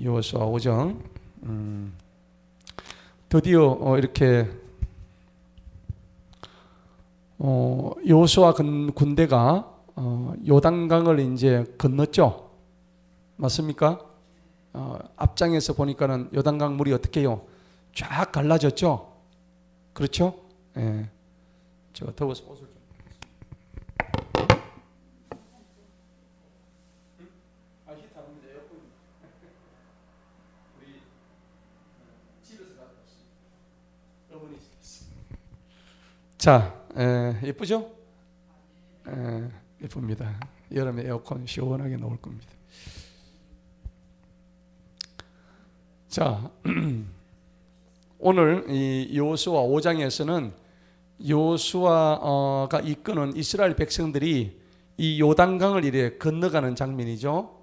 여호수아 5장. 드디어 이렇게 여호수아 군대가 요단강을 이제 건넜죠. 맞습니까? 앞장에서 보니까는 요단강 물이 어떻게 해요? 쫙 갈라졌죠. 그렇죠? 예. 제가 더워서 옷을 좀. 히터입니다. 에어컨. 우리 집에서 가져왔습니다. 어머니 집에서. 자, 예쁘죠? 예쁩니다. 여름에 에어컨 시원하게 나올 겁니다. 자, 오늘 이 여호수아 5장에서는 여호수아가 이끄는 이스라엘 백성들이 이 요단강을 이래 건너가는 장면이죠.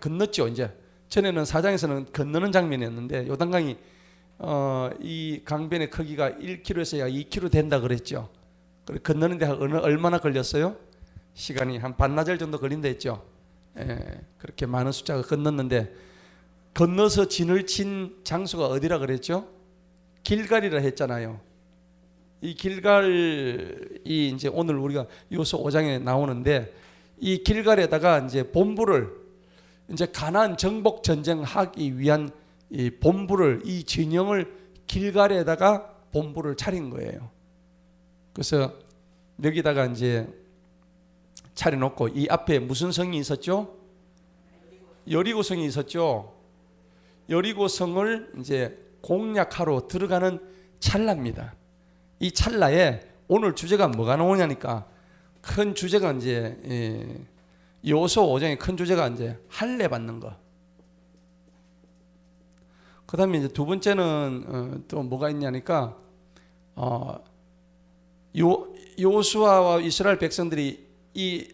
건넜죠. 이제 전에는 4장에서는 건너는 장면이었는데 요단강이 이 강변의 크기가 1km에서 약 2km 된다 그랬죠. 건너는데 얼마나 걸렸어요? 시간이 한 반나절 정도 걸린다 했죠. 그렇게 많은 숫자가 건넜는데 건너서 진을 친 장소가 어디라 그랬죠? 길갈이라 했잖아요. 이 길갈이 이제 오늘 우리가 여호수아 5장에 나오는데 이 길갈에다가 이제 본부를 이제 가나안 정복 전쟁하기 위한 이 본부를 이 진영을 길갈에다가 본부를 차린 거예요. 그래서 여기다가 이제 차려놓고 이 앞에 무슨 성이 있었죠? 여리고성이 있었죠. 여리고성을 이제 공략하러 들어가는 찰나입니다. 이 찰나에 오늘 주제가 뭐가 나오냐니까 큰 주제가 이제 여호수아 5장의 큰 주제가 이제 할례 받는 거. 그다음에 이제 두 번째는 또 뭐가 있냐니까 여호수아와 이스라엘 백성들이 이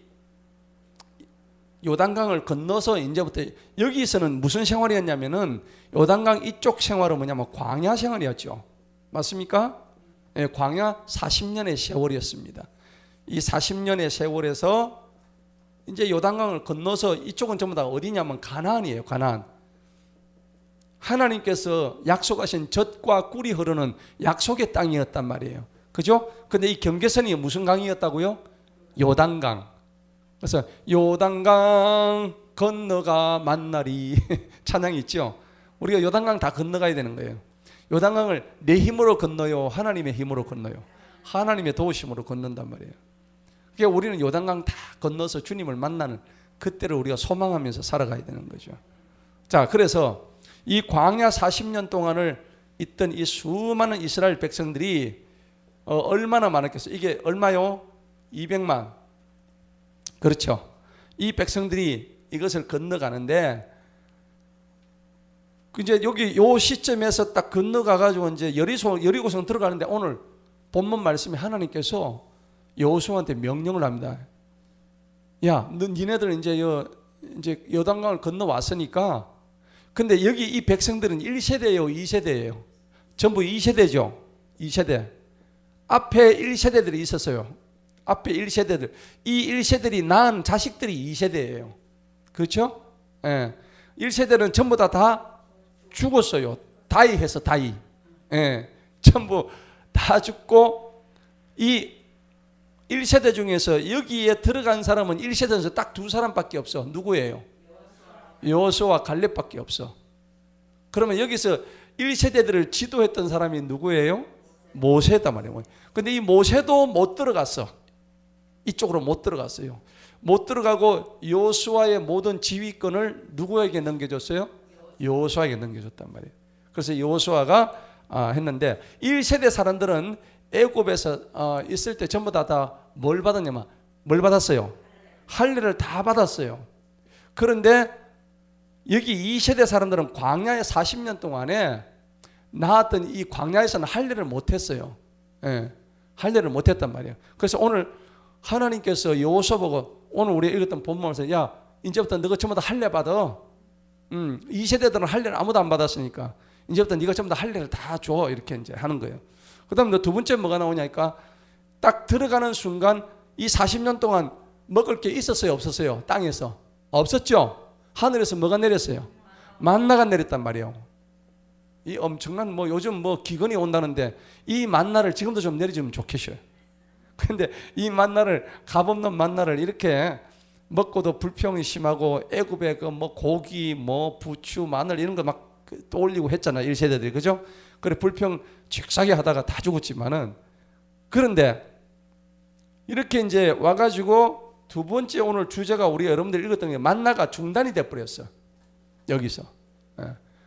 요단강을 건너서 이제부터 여기서는 무슨 생활이었냐면은 요단강 이쪽 생활은 뭐냐면 광야 생활이었죠. 맞습니까? 예, 광야 40년의 세월이었습니다. 이 40년의 세월에서 이제 요단강을 건너서 이쪽은 전부 다 어디냐면 가나안이에요. 가나안. 하나님께서 약속하신 젖과 꿀이 흐르는 약속의 땅이었단 말이에요. 그죠? 근데 이 경계선이 무슨 강이었다고요? 요단강. 그래서 요단강 건너가 만나리 찬양이 있죠. 우리가 요단강 다 건너가야 되는 거예요. 요단강을 내 힘으로 건너요? 하나님의 힘으로 건너요? 하나님의 도우심으로 건넌단 말이에요. 그러니까 우리는 요단강 다 건너서 주님을 만나는 그때를 우리가 소망하면서 살아가야 되는 거죠. 자, 그래서 이 광야 40년 동안을 있던 이 수많은 이스라엘 백성들이 얼마나 많았겠어요? 이게 얼마요? 200만. 그렇죠. 이 백성들이 이것을 건너가는데 이제 여기 요 시점에서 딱 건너가가지고 이제 여리고성 들어가는데 오늘 본문 말씀에 하나님께서 여호수아한테 명령을 합니다. 야, 니네들 이제 요단강을 건너왔으니까 근데 여기 이 백성들은 1세대예요, 2세대예요. 전부 2세대죠. 2세대. 앞에 1세대들이 있었어요. 앞에 1세대들. 이 1세대들이 낳은 자식들이 2세대예요. 그렇죠? 예. 1세대는 전부 다 죽었어요. 다이해서 다이. 예. 전부 다 죽고 이 1세대 중에서 여기에 들어간 사람은 1세대에서 딱 두 사람밖에 없어. 누구예요? 여호수아와 갈렙밖에 없어. 그러면 여기서 1세대들을 지도했던 사람이 누구예요? 모세단 말이에요. 근데 이 모세도 못 들어갔어. 이쪽으로 못 들어갔어요. 못 들어가고 여호수아의 모든 지휘권을 누구에게 넘겨줬어요? 여호수아에게 넘겨줬단 말이에요. 그래서 여호수아가 했는데 1세대 사람들은 애굽에서 있을 때 전부 다 뭘 받았냐면 뭘 받았어요? 할례를 다 받았어요. 그런데 여기 2세대 사람들은 광야에 40년 동안에 나왔던 이 광야에서는 할례를 못했어요. 예, 할례를 못했단 말이에요. 그래서 오늘 하나님께서 여호수아 보고 오늘 우리 읽었던 본문에서 야 이제부터 너가 전부 다 할례 받아. 2세대들은 할례를 아무도 안 받았으니까 이제부터 네가 전부 다 할례를 다 줘. 이렇게 이제 하는 거예요. 그 다음에 두 번째 뭐가 나오냐니까 딱 들어가는 순간 이 40년 동안 먹을 게 있었어요? 없었어요? 땅에서? 없었죠? 하늘에서 뭐가 내렸어요? 만나가 내렸단 말이에요. 이 엄청난 뭐 요즘 뭐 기근이 온다는데 이 만나를 지금도 좀 내려주면 좋겠어요. 근데 이 만나를, 값없는 만나를 이렇게 먹고도 불평이 심하고 애굽의 그 뭐 고기 뭐 부추 마늘 이런 거 막 떠올리고 했잖아요, 1세대들이. 그죠? 그래 불평 쥐싸게 하다가 다 죽었지만은, 그런데 이렇게 이제 와가지고 두 번째 오늘 주제가 우리 여러분들 읽었던 게 만나가 중단이 돼 버렸어. 여기서.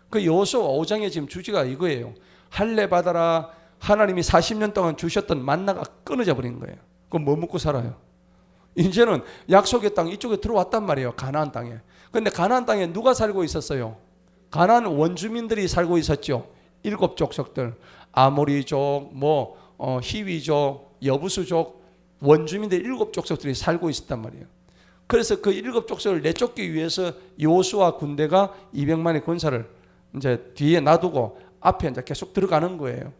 그 여호수아 5장의 지금 주제가 이거예요. 할례 받아라. 하나님이 40년 동안 주셨던 만나가 끊어져 버린 거예요. 그럼 뭐 먹고 살아요? 이제는 약속의 땅 이쪽에 들어왔단 말이에요. 가나안 땅에. 그런데 가나안 땅에 누가 살고 있었어요? 가나안 원주민들이 살고 있었죠. 7 족속들. 아모리족, 히위족, 여부수족 원주민들 7 족속들이 살고 있었단 말이에요. 그래서 그 7 족속을 내쫓기 위해서 여호수아 군대가 200만의 군사를 이제 뒤에 놔두고 앞에 이제 계속 들어가는 거예요.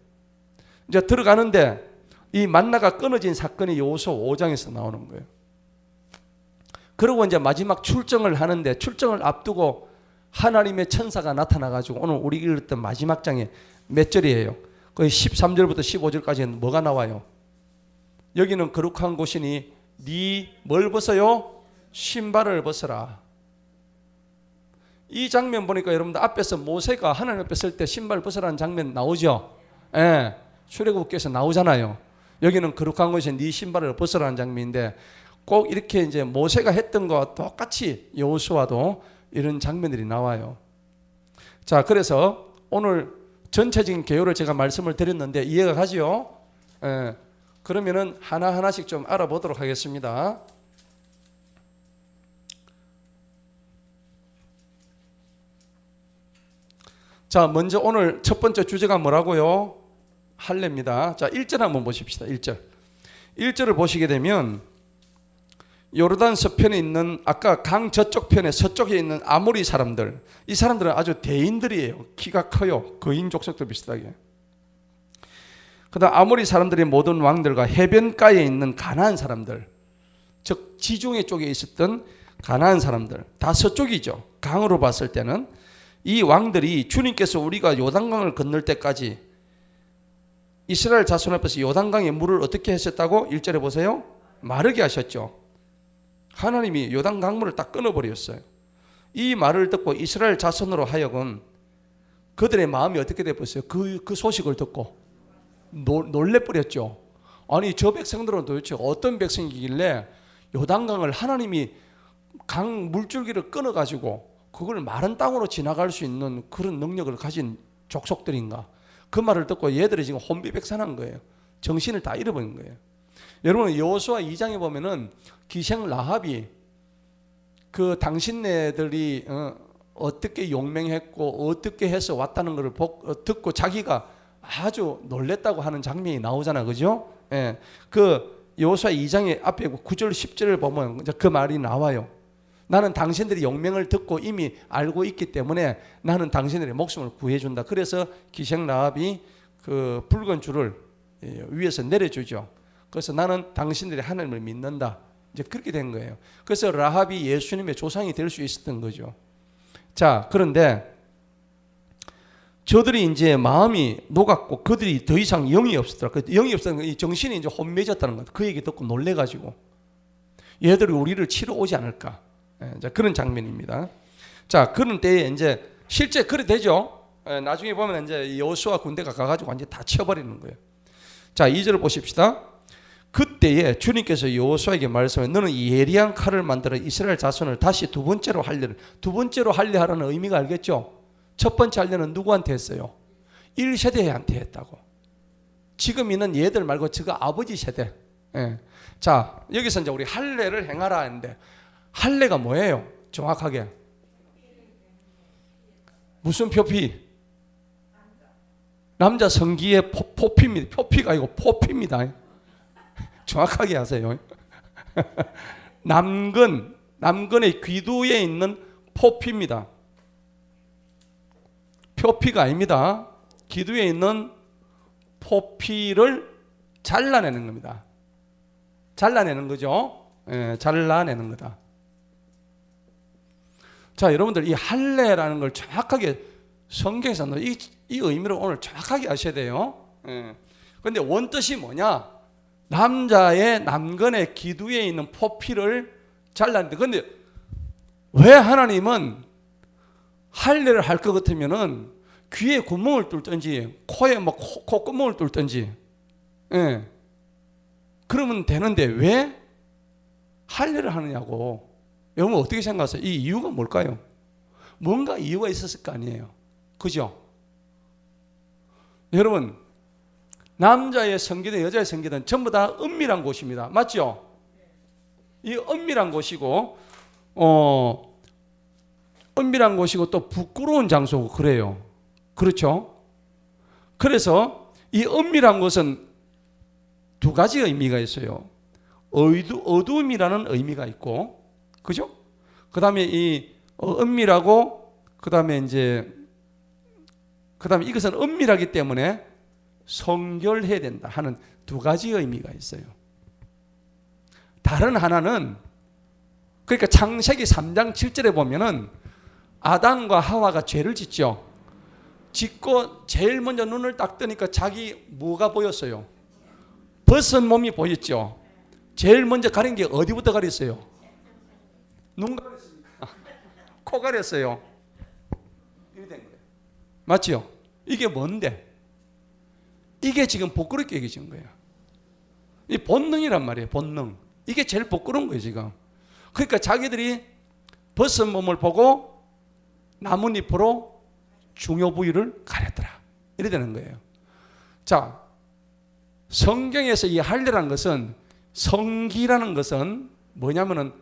이제 들어가는데 이 만나가 끊어진 사건이 여호수아 5장에서 나오는 거예요. 그리고 이제 마지막 출정을 하는데, 출정을 앞두고 하나님의 천사가 나타나가지고 오늘 우리 읽었던 마지막 장에 몇 절이에요? 거의 13절부터 15절까지는 뭐가 나와요? 여기는 거룩한 곳이니 네 뭘 벗어요? 신발을 벗어라. 이 장면 보니까 여러분들 앞에서 모세가 하나님 앞에 설 때 신발 벗으라는 장면 나오죠? 예, 출애굽기에서 나오잖아요. 여기는 거룩한 곳에 네 신발을 벗으라는 장면인데, 꼭 이렇게 이제 모세가 했던 것과 똑같이 여호수아도 이런 장면들이 나와요. 자, 그래서 오늘 전체적인 개요를 제가 말씀을 드렸는데 이해가 가지요? 예, 그러면은 하나하나씩 좀 알아보도록 하겠습니다. 자, 먼저 오늘 첫 번째 주제가 뭐라고요? 할례입니다. 자, 1절 한번 보십시다. 1절. 1절을 보시게 되면 요르단 서편에 있는, 아까 강 저쪽 편에 서쪽에 있는 아모리 사람들, 이 사람들은 아주 대인들이에요. 키가 커요. 거인 족속도 비슷하게. 그다음 아모리 사람들의 모든 왕들과 해변가에 있는 가나안 사람들, 즉 지중해 쪽에 있었던 가나안 사람들, 다 서쪽이죠. 강으로 봤을 때는. 이 왕들이 주님께서 우리가 요단강을 건널 때까지 이스라엘 자손 앞에서 요단강의 물을 어떻게 하셨다고? 1절에 보세요. 마르게 하셨죠. 하나님이 요단 강물을 딱 끊어버렸어요. 이 말을 듣고 이스라엘 자손으로 하여금 그들의 마음이 어떻게 되었어요? 그 소식을 듣고 놀래버렸죠. 아니, 저 백성들은 도대체 어떤 백성이길래 요단강을 하나님이 강 물줄기를 끊어가지고 그걸 마른 땅으로 지나갈 수 있는 그런 능력을 가진 족속들인가? 그 말을 듣고 얘들이 지금 혼비백산한 거예요. 정신을 다 잃어버린 거예요. 여러분, 여호수아 2장에 보면은 기생 라합이 그 당신네들이 어떻게 용맹했고 어떻게 해서 왔다는 것을 듣고 자기가 아주 놀랬다고 하는 장면이 나오잖아, 그죠? 예, 그 여호수아 2장의 앞에 9절 10절을 보면 그 말이 나와요. 나는 당신들이 용맹을 듣고 이미 알고 있기 때문에 나는 당신들의 목숨을 구해준다. 그래서 기생 라합이 그 붉은 줄을 위에서 내려주죠. 그래서 나는 당신들이 하나님을 믿는다. 이제 그렇게 된 거예요. 그래서 라합이 예수님의 조상이 될 수 있었던 거죠. 자, 그런데 저들이 이제 마음이 녹았고 그들이 더 이상 영이 없었더라. 영이 없었던 이 정신이 이제 혼미해졌다는 거예요. 그 얘기 듣고 놀래가지고 얘들이 우리를 치러 오지 않을까. 자, 그런 장면입니다. 자, 그런 때에 이제 실제 그래 되죠. 나중에 보면 이제 여호수아 군대가 가가지고 완전 다 쳐버리는 거예요. 자, 2절을 보십시다. 그때에 주님께서 여호수아에게 말씀해, 너는 예리한 칼을 만들어 이스라엘 자손을 다시 두 번째로 할례하라는 의미가 알겠죠? 첫 번째 할례는 누구한테 했어요? 1세대한테 했다고. 지금 있는 얘들 말고 저가 아버지 세대. 예. 자, 여기서 이제 우리 할례를 행하라 하는데 할례가 뭐예요? 정확하게 무슨 표피? 남자 성기의 포피입니다. 표피가 아니고 포피입니다. 정확하게 하세요. 남근의 귀두에 있는 포피입니다. 표피가 아닙니다. 귀두에 있는 포피를 잘라내는 겁니다. 잘라내는 거죠. 예, 잘라내는 거다. 자, 여러분들 이 할례라는 걸 정확하게 성경에서 이 의미를 오늘 정확하게 아셔야 돼요. 그런데 원뜻이 뭐냐? 남자의 남건의 기두에 있는 포피를 잘랐는데, 근데 왜 하나님은 할례를 할 것 같으면은 귀에 구멍을 뚫든지 코에 뭐 콧구멍을 뚫든지, 그러면 되는데 왜 할례를 하느냐고. 여러분 어떻게 생각하세요? 이 이유가 뭘까요? 뭔가 이유가 있었을 거 아니에요. 그죠? 여러분, 남자의 성기든 여자의 성기든 전부 다 은밀한 곳입니다. 맞죠? 이 은밀한 곳이고, 은밀한 곳이고 또 부끄러운 장소고 그래요. 그렇죠? 그래서 이 은밀한 곳은 두 가지 의미가 있어요. 어두움이라는 의미가 있고, 그죠? 그 다음에 이 은밀하고, 그 다음에 이것은 은밀하기 때문에 성결해야 된다 하는 두 가지 의미가 있어요. 다른 하나는, 그러니까 창세기 3장 7절에 보면은 아담과 하와가 죄를 짓죠. 짓고 제일 먼저 눈을 딱 뜨니까 자기 뭐가 보였어요? 벗은 몸이 보였죠. 제일 먼저 가린 게 어디부터 가렸어요? 눈 가렸습니까? 코 가렸어요. 이렇게 된 거예요. 맞죠? 이게 뭔데? 이게 지금 부끄럽게 여겨진 거예요. 이 본능이란 말이에요. 본능. 이게 제일 부끄러운 거예요 지금. 그러니까 자기들이 벗은 몸을 보고 나뭇잎으로 중요 부위를 가렸더라. 이래 되는 거예요. 자, 성경에서 이 할례라는 것은, 성기라는 것은 뭐냐면은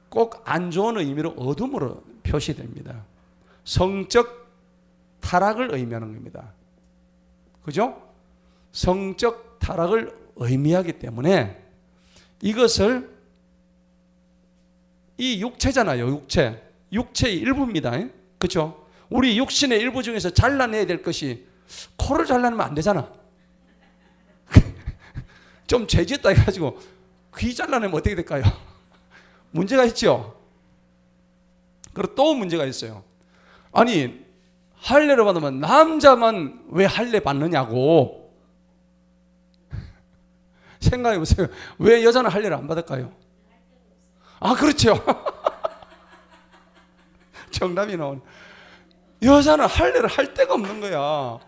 꼭 안 좋은 의미로 어둠으로 표시됩니다. 성적 타락을 의미하는 겁니다. 그죠? 성적 타락을 의미하기 때문에 이것을, 이 육체잖아요. 육체의 일부입니다. 그렇죠? 우리 육신의 일부 중에서 잘라내야 될 것이, 코를 잘라내면 안 되잖아. 좀 죄짓다 해가지고 귀 잘라내면 어떻게 될까요? 문제가 있죠. 그리고 또 문제가 있어요. 아니, 할례를 받으면 남자만 왜 할례 받느냐고. 생각해 보세요. 왜 여자는 할례를 안 받을까요? 아, 그렇죠. 정답이 나오네. 여자는 할례를 할 데가 없는 거야.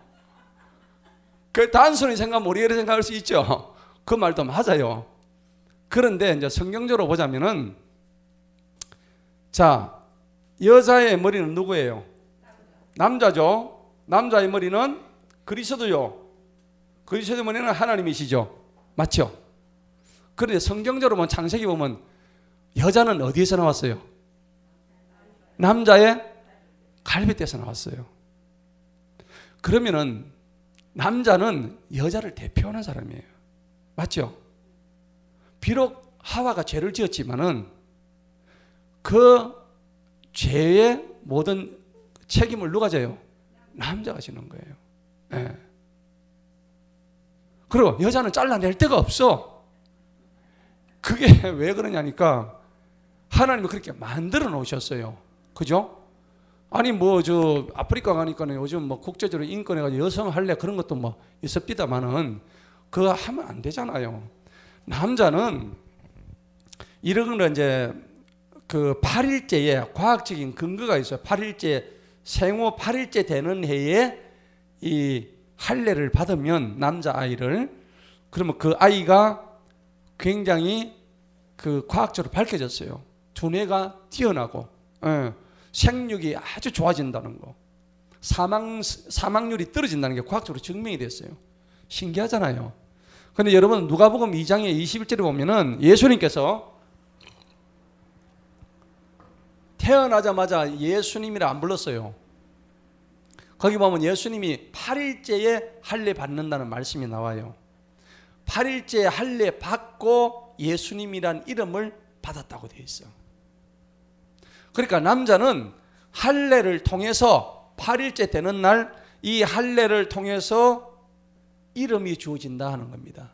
그 단순히 생각하면 우리가 생각할 수 있죠. 그 말도 맞아요. 그런데 이제 성경적으로 보자면은, 자, 여자의 머리는 누구예요? 남자죠. 남자의 머리는 그리스도요. 그리스도의 머리는 하나님이시죠. 맞죠? 그런데 성경적으로 보면, 창세기 보면 여자는 어디에서 나왔어요? 남자의 갈빗대에서 나왔어요. 그러면은 남자는 여자를 대표하는 사람이에요. 맞죠? 비록 하와가 죄를 지었지만은 그 죄의 모든 책임을 누가 져요? 남자가 지는 거예요. 네. 그리고 여자는 잘라낼 데가 없어. 그게 왜 그러냐니까, 하나님이 그렇게 만들어 놓으셨어요. 그죠? 아니 아프리카 가니까는 요즘 국제적으로 인권해가지고 여성 할례 그런 것도 있습니다만은 그거 하면 안 되잖아요. 남자는 이런 거 이제 그 8일째에 과학적인 근거가 있어요. 8일째, 생후 8일째 되는 해에 이 할례를 받으면, 남자아이를, 그러면 그 아이가 굉장히 그 과학적으로 밝혀졌어요. 두뇌가 뛰어나고, 생육이 아주 좋아진다는 거, 사망률이 떨어진다는 게 과학적으로 증명이 됐어요. 신기하잖아요. 그런데 여러분, 누가복음 2장의 21절에 보면은 예수님께서 태어나자마자 예수님이라 안 불렀어요. 거기 보면 예수님이 8일째에 할례 받는다는 말씀이 나와요. 8일째에 할례 받고 예수님이란 이름을 받았다고 되어 있어. 그러니까 남자는 할례를 통해서 8일째 되는 날 이 할례를 통해서 이름이 주어진다 하는 겁니다.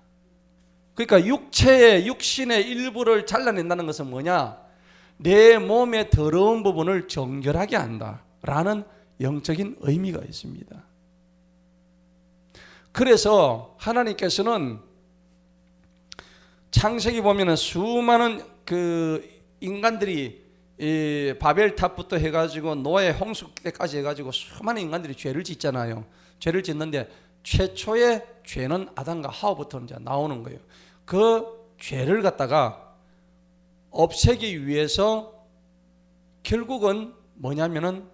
그러니까 육신의 일부를 잘라낸다는 것은 뭐냐? 내 몸의 더러운 부분을 정결하게 한다라는 영적인 의미가 있습니다. 그래서 하나님께서는 창세기 보면은 수많은 그 인간들이 이 바벨탑부터 해가지고 노아의 홍수 때까지 해가지고 수많은 인간들이 죄를 짓잖아요. 죄를 짓는데 최초의 죄는 아담과 하와부터 이제 나오는 거예요. 그 죄를 갖다가 없애기 위해서 결국은 뭐냐면은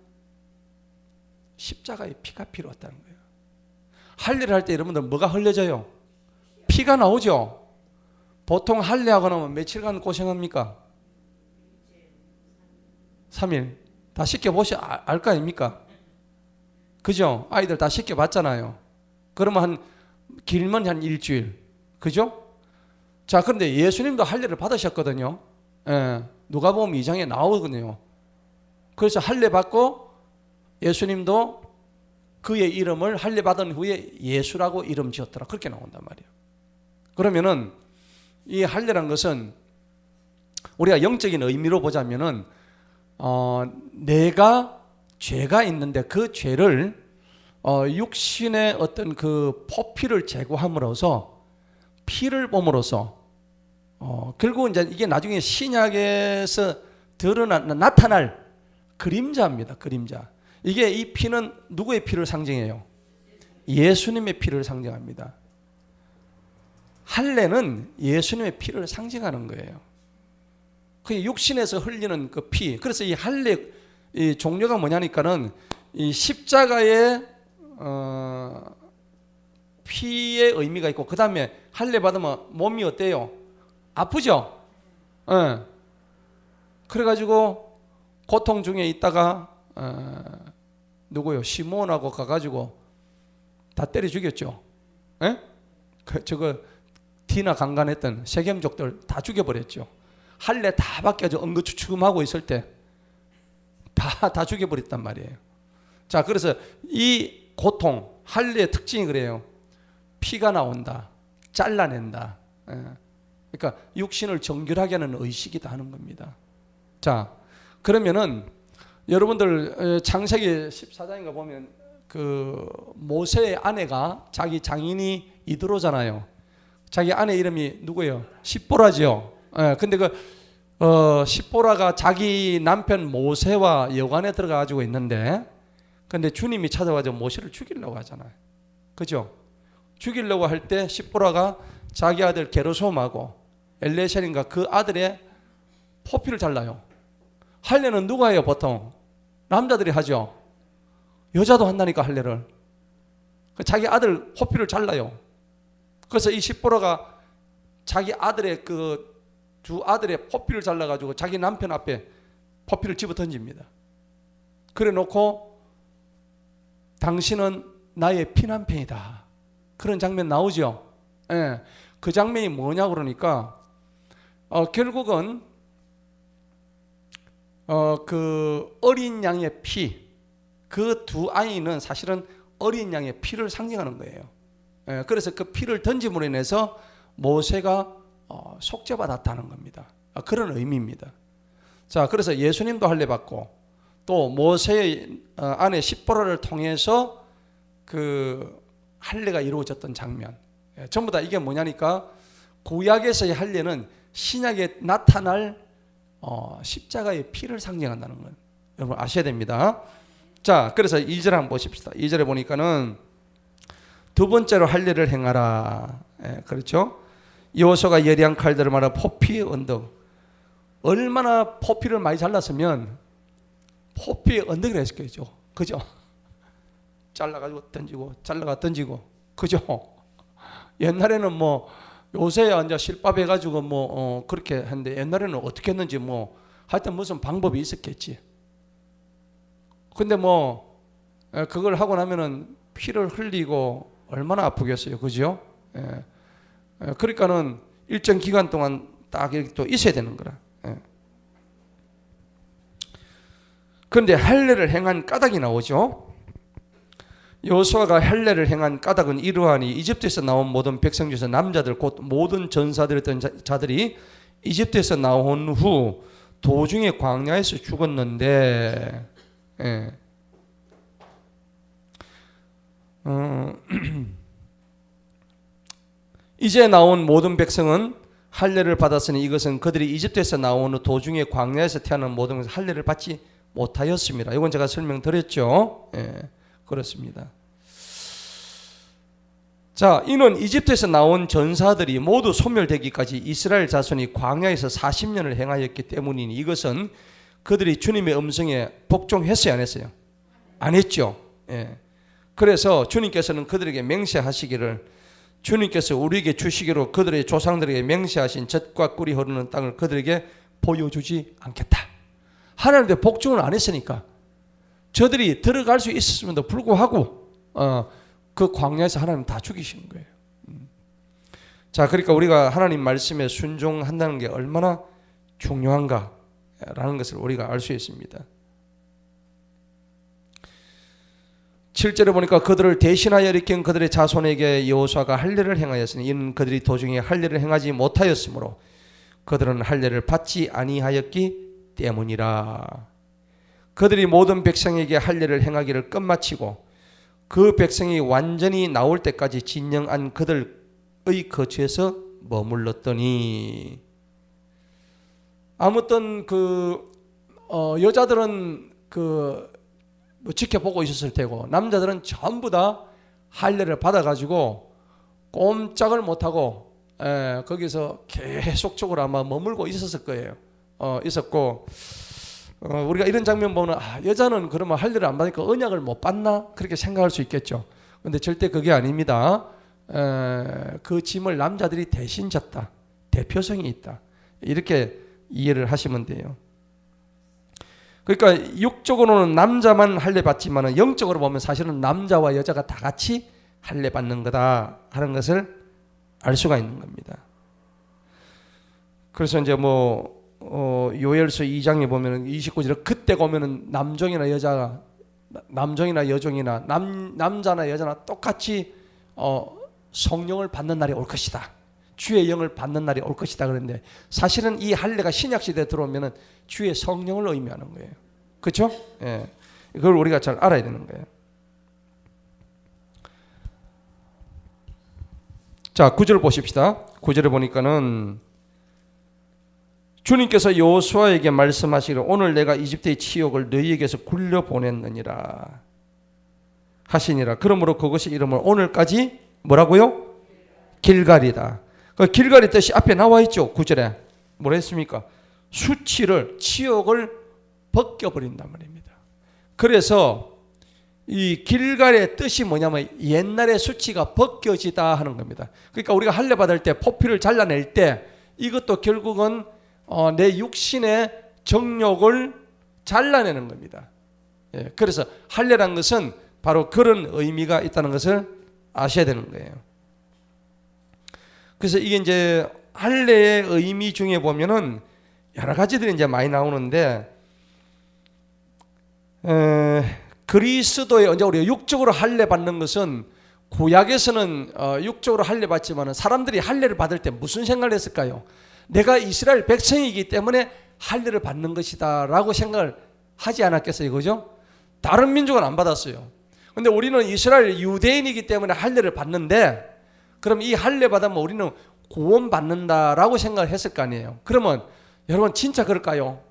십자가의 피가 필요했다는 거예요. 할례를 할 때 여러분들 뭐가 흘려져요? 피가 나오죠. 보통 할례하고 나면 며칠간 고생합니까? 3일. 다 시켜보시 알 거 아닙니까? 그죠? 아이들 다 시켜봤잖아요. 그러면 길면 한 일주일. 그죠? 자, 그런데 예수님도 할례를 받으셨거든요. 예, 누가복음 2장에 나오거든요. 그래서 할례 받고 예수님도 그의 이름을 할례 받은 후에 예수라고 이름 지었더라. 그렇게 나온단 말이에요. 그러면은 이 할례란 것은 우리가 영적인 의미로 보자면은 내가 죄가 있는데 그 죄를 육신의 어떤 그 포피를 제거함으로써 피를 봄으로써 결국 이제 이게 나중에 신약에서 나타날 그림자입니다. 그림자. 이게 이 피는 누구의 피를 상징해요? 예수님의 피를 상징합니다. 할례는 예수님의 피를 상징하는 거예요. 그 육신에서 흘리는 그 피. 그래서 이 할례 이 종류가 뭐냐니까는 이 십자가의 피의 의미가 있고 그 다음에 할례 받으면 몸이 어때요? 아프죠? 네. 그래가지고 고통 중에 있다가 누구요? 시몬하고 가가지고 다 때려 죽였죠. 예? 저거 디나 강간했던 세겜족들 다 죽여버렸죠. 할례 다 바뀌어서 엉거추춤하고 있을 때 다 죽여버렸단 말이에요. 자, 그래서 이 고통, 할례의 특징이 그래요. 피가 나온다, 잘라낸다. 그러니까 육신을 정결하게 하는 의식이다 하는 겁니다. 자, 그러면은 여러분들 창세기 14장인가 보면 그 모세의 아내가 자기 장인이 이드로잖아요. 자기 아내 이름이 누구예요? 십보라죠. 근데 십보라가 자기 남편 모세와 여관에 들어가지고 있는데, 근데 주님이 찾아와서 모세를 죽이려고 하잖아요. 그죠? 죽이려고 할 때 십보라가 자기 아들 게르솜하고 엘레셀인가 그 아들의 포피를 잘라요. 할례는 누가 해요? 보통 남자들이 하죠. 여자도 한다니까 할례를. 자기 아들 포피를 잘라요. 그래서 이 십보라가 자기 아들의 그 두 아들의 포피를 잘라가지고 자기 남편 앞에 포피를 집어 던집니다. 그래 놓고 당신은 나의 피난편이다. 그런 장면 나오죠. 예. 그 장면이 뭐냐 그러니까 결국은 그 어린 양의 피, 그 두 아이는 사실은 어린 양의 피를 상징하는 거예요. 예. 그래서 그 피를 던짐으로 인해서 모세가 속죄받았다는 겁니다. 그런 의미입니다. 자, 그래서 예수님도 할례 받고 또 모세의 아내 십보라를 통해서 그 할례가 이루어졌던 장면, 전부 다 이게 뭐냐니까 구약에서의 할례는 신약에 나타날 십자가의 피를 상징한다는 걸 여러분 아셔야 됩니다. 자, 그래서 2절 한번 보십시다. 2절에 보니까는 두 번째로 할례를 행하라. 그렇죠? 여호수아가 예리한 칼들을 말하 포피의 언덕. 얼마나 포피를 많이 잘랐으면 포피의 언덕이라 했겠죠. 그죠? 잘라가지고 던지고 잘라가 던지고. 그죠? 옛날에는 뭐 요새야 이제 실밥 해가지고 뭐 그렇게 했는데 옛날에는 어떻게 했는지 뭐 하여튼 무슨 방법이 있었겠지. 근데 뭐 그걸 하고 나면은 피를 흘리고 얼마나 아프겠어요. 그죠? 예. 그러니까는 일정 기간 동안 딱 이렇게 또 있어야 되는 거라. 그런데 할례를 행한 까닭이 나오죠. 여호수아가 할례를 행한 까닭은 이러하니 이집트에서 나온 모든 백성 중에서 남자들 곧 모든 전사들이었던 자들이 이집트에서 나온 후 도중에 광야에서 죽었는데, 예. 이제 나온 모든 백성은 할례를 받았으니 이것은 그들이 이집트에서 나온 후 도중에 광야에서 태어난 모든 것은 할례를 받지 못하였습니다. 이건 제가 설명드렸죠. 예, 그렇습니다. 자, 이는 이집트에서 나온 전사들이 모두 소멸되기까지 이스라엘 자손이 광야에서 40년을 행하였기 때문이니 이것은 그들이 주님의 음성에 복종했어요, 안 했어요? 안 했죠. 예. 그래서 주님께서는 그들에게 맹세하시기를 주님께서 우리에게 주시기로 그들의 조상들에게 맹세하신 젖과 꿀이 흐르는 땅을 그들에게 보여주지 않겠다. 하나님께 복종을 안 했으니까 저들이 들어갈 수 있었음에도 불구하고 그 광야에서 하나님 다 죽이시는 거예요. 자, 그러니까 우리가 하나님 말씀에 순종한다는 게 얼마나 중요한가라는 것을 우리가 알 수 있습니다. 7절에 보니까 그들을 대신하여 일으킨 그들의 자손에게 여호수아가 할례를 행하였으니 이는 그들이 도중에 할례를 행하지 못하였으므로 그들은 할례를 받지 아니하였기 때문이라. 그들이 모든 백성에게 할례를 행하기를 끝마치고 그 백성이 완전히 나올 때까지 진영한 그들의 거처에서 머물렀더니 아무튼 여자들은 지켜보고 있었을 테고 남자들은 전부 다 할례를 받아가지고 꼼짝을 못하고 거기서 계속적으로 아마 머물고 있었을 거예요. 있었고 우리가 이런 장면 보면 여자는 그러면 할례를 안 받으니까 언약을 못 받나 그렇게 생각할 수 있겠죠. 근데 절대 그게 아닙니다. 그 짐을 남자들이 대신 졌다. 대표성이 있다. 이렇게 이해를 하시면 돼요. 그러니까 육적으로는 남자만 할례 받지만 영적으로 보면 사실은 남자와 여자가 다 같이 할례 받는 거다 하는 것을 알 수가 있는 겁니다. 그래서 이제 요엘서 2장에 보면은 29절에 그때 보면은 남종이나 여종이나 남자나 여자나 똑같이 성령을 받는 날이 올 것이다. 주의 영을 받는 날이 올 것이다 그랬는데 사실은 이 할례가 신약 시대에 들어오면은 주의 성령을 의미하는 거예요. 그렇죠? 예. 그걸 우리가 잘 알아야 되는 거예요. 자, 9절 보십시다. 9절에 보니까는 주님께서 여호수아에게 말씀하시기를 오늘 내가 이집트의 치욕을 너희에게서 굴려 보냈느니라 하시니라. 그러므로 그것이 이름을 오늘까지 뭐라고요? 길갈이다. 그 길갈의 뜻이 앞에 나와 있죠. 9절에 뭐라 했습니까? 수치를 치욕을 벗겨버린단 말입니다. 그래서 이 길갈의 뜻이 뭐냐면 옛날의 수치가 벗겨지다 하는 겁니다. 그러니까 우리가 할례 받을 때 포피를 잘라낼 때 이것도 결국은 내 육신의 정욕을 잘라내는 겁니다. 예, 그래서 할례란 것은 바로 그런 의미가 있다는 것을 아셔야 되는 거예요. 그래서 이게 이제 할례의 의미 중에 보면은 여러 가지들이 이제 많이 나오는데 그리스도의 이제 우리가 육적으로 할례 받는 것은 구약에서는 육적으로 할례 받지만은 사람들이 할례를 받을 때 무슨 생각을 했을까요? 내가 이스라엘 백성이기 때문에 할례를 받는 것이다라고 생각을 하지 않았겠어요, 그죠? 다른 민족은 안 받았어요. 근데 우리는 이스라엘 유대인이기 때문에 할례를 받는데, 그럼 이 할례 받으면 우리는 구원 받는다라고 생각을 했을 거 아니에요. 그러면 여러분 진짜 그럴까요?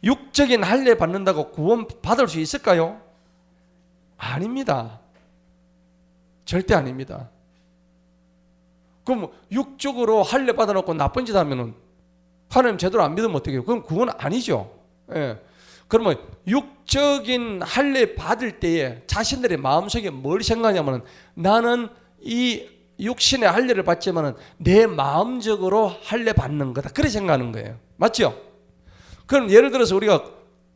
육적인 할례 받는다고 구원 받을 수 있을까요? 아닙니다. 절대 아닙니다. 그럼 육적으로 할례 받아놓고 나쁜 짓 하면은 하나님 제대로 안 믿으면 어떻게 해요? 그럼 그건 아니죠. 예. 그러면 육적인 할례 받을 때에 자신들의 마음속에 뭘 생각하냐면 나는 이 육신의 할례를 받지만은 내 마음적으로 할례 받는 거다. 그렇게 생각하는 거예요. 맞죠? 그럼 예를 들어서 우리가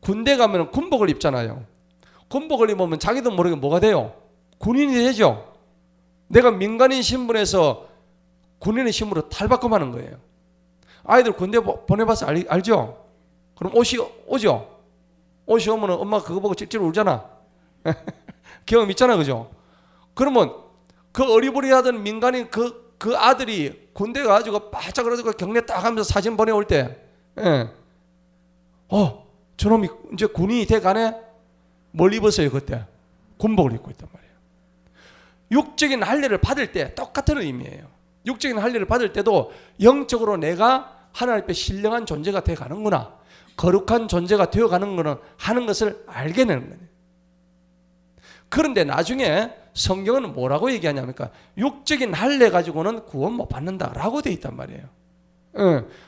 군대 가면 군복을 입잖아요. 군복을 입으면 자기도 모르게 뭐가 돼요? 군인이 되죠. 내가 민간인 신분에서 군인의 신분으로 탈바꿈하는 거예요. 아이들 군대 보내봐서 알죠? 그럼 옷이 오죠? 옷이 오면 엄마 그거 보고 찔찔 울잖아. 경험 있잖아, 그죠? 그러면 그 어리버리하던 민간인 그 아들이 군대 가가지고 바짝 그래가지고 경례 딱 하면서 사진 보내올 때, 저놈이 이제 군인이 돼가네. 뭘 입었어요 그때? 군복을 입고 있단 말이에요. 육적인 할례를 받을 때 똑같은 의미예요. 육적인 할례를 받을 때도 영적으로 내가 하나님 앞에 신령한 존재가 돼가는구나, 거룩한 존재가 되어가는 하는 것을 알게 되는 거예요. 그런데 나중에 성경은 뭐라고 얘기하냐니까 육적인 할례 가지고는 구원 못 받는다라고 돼 있단 말이에요.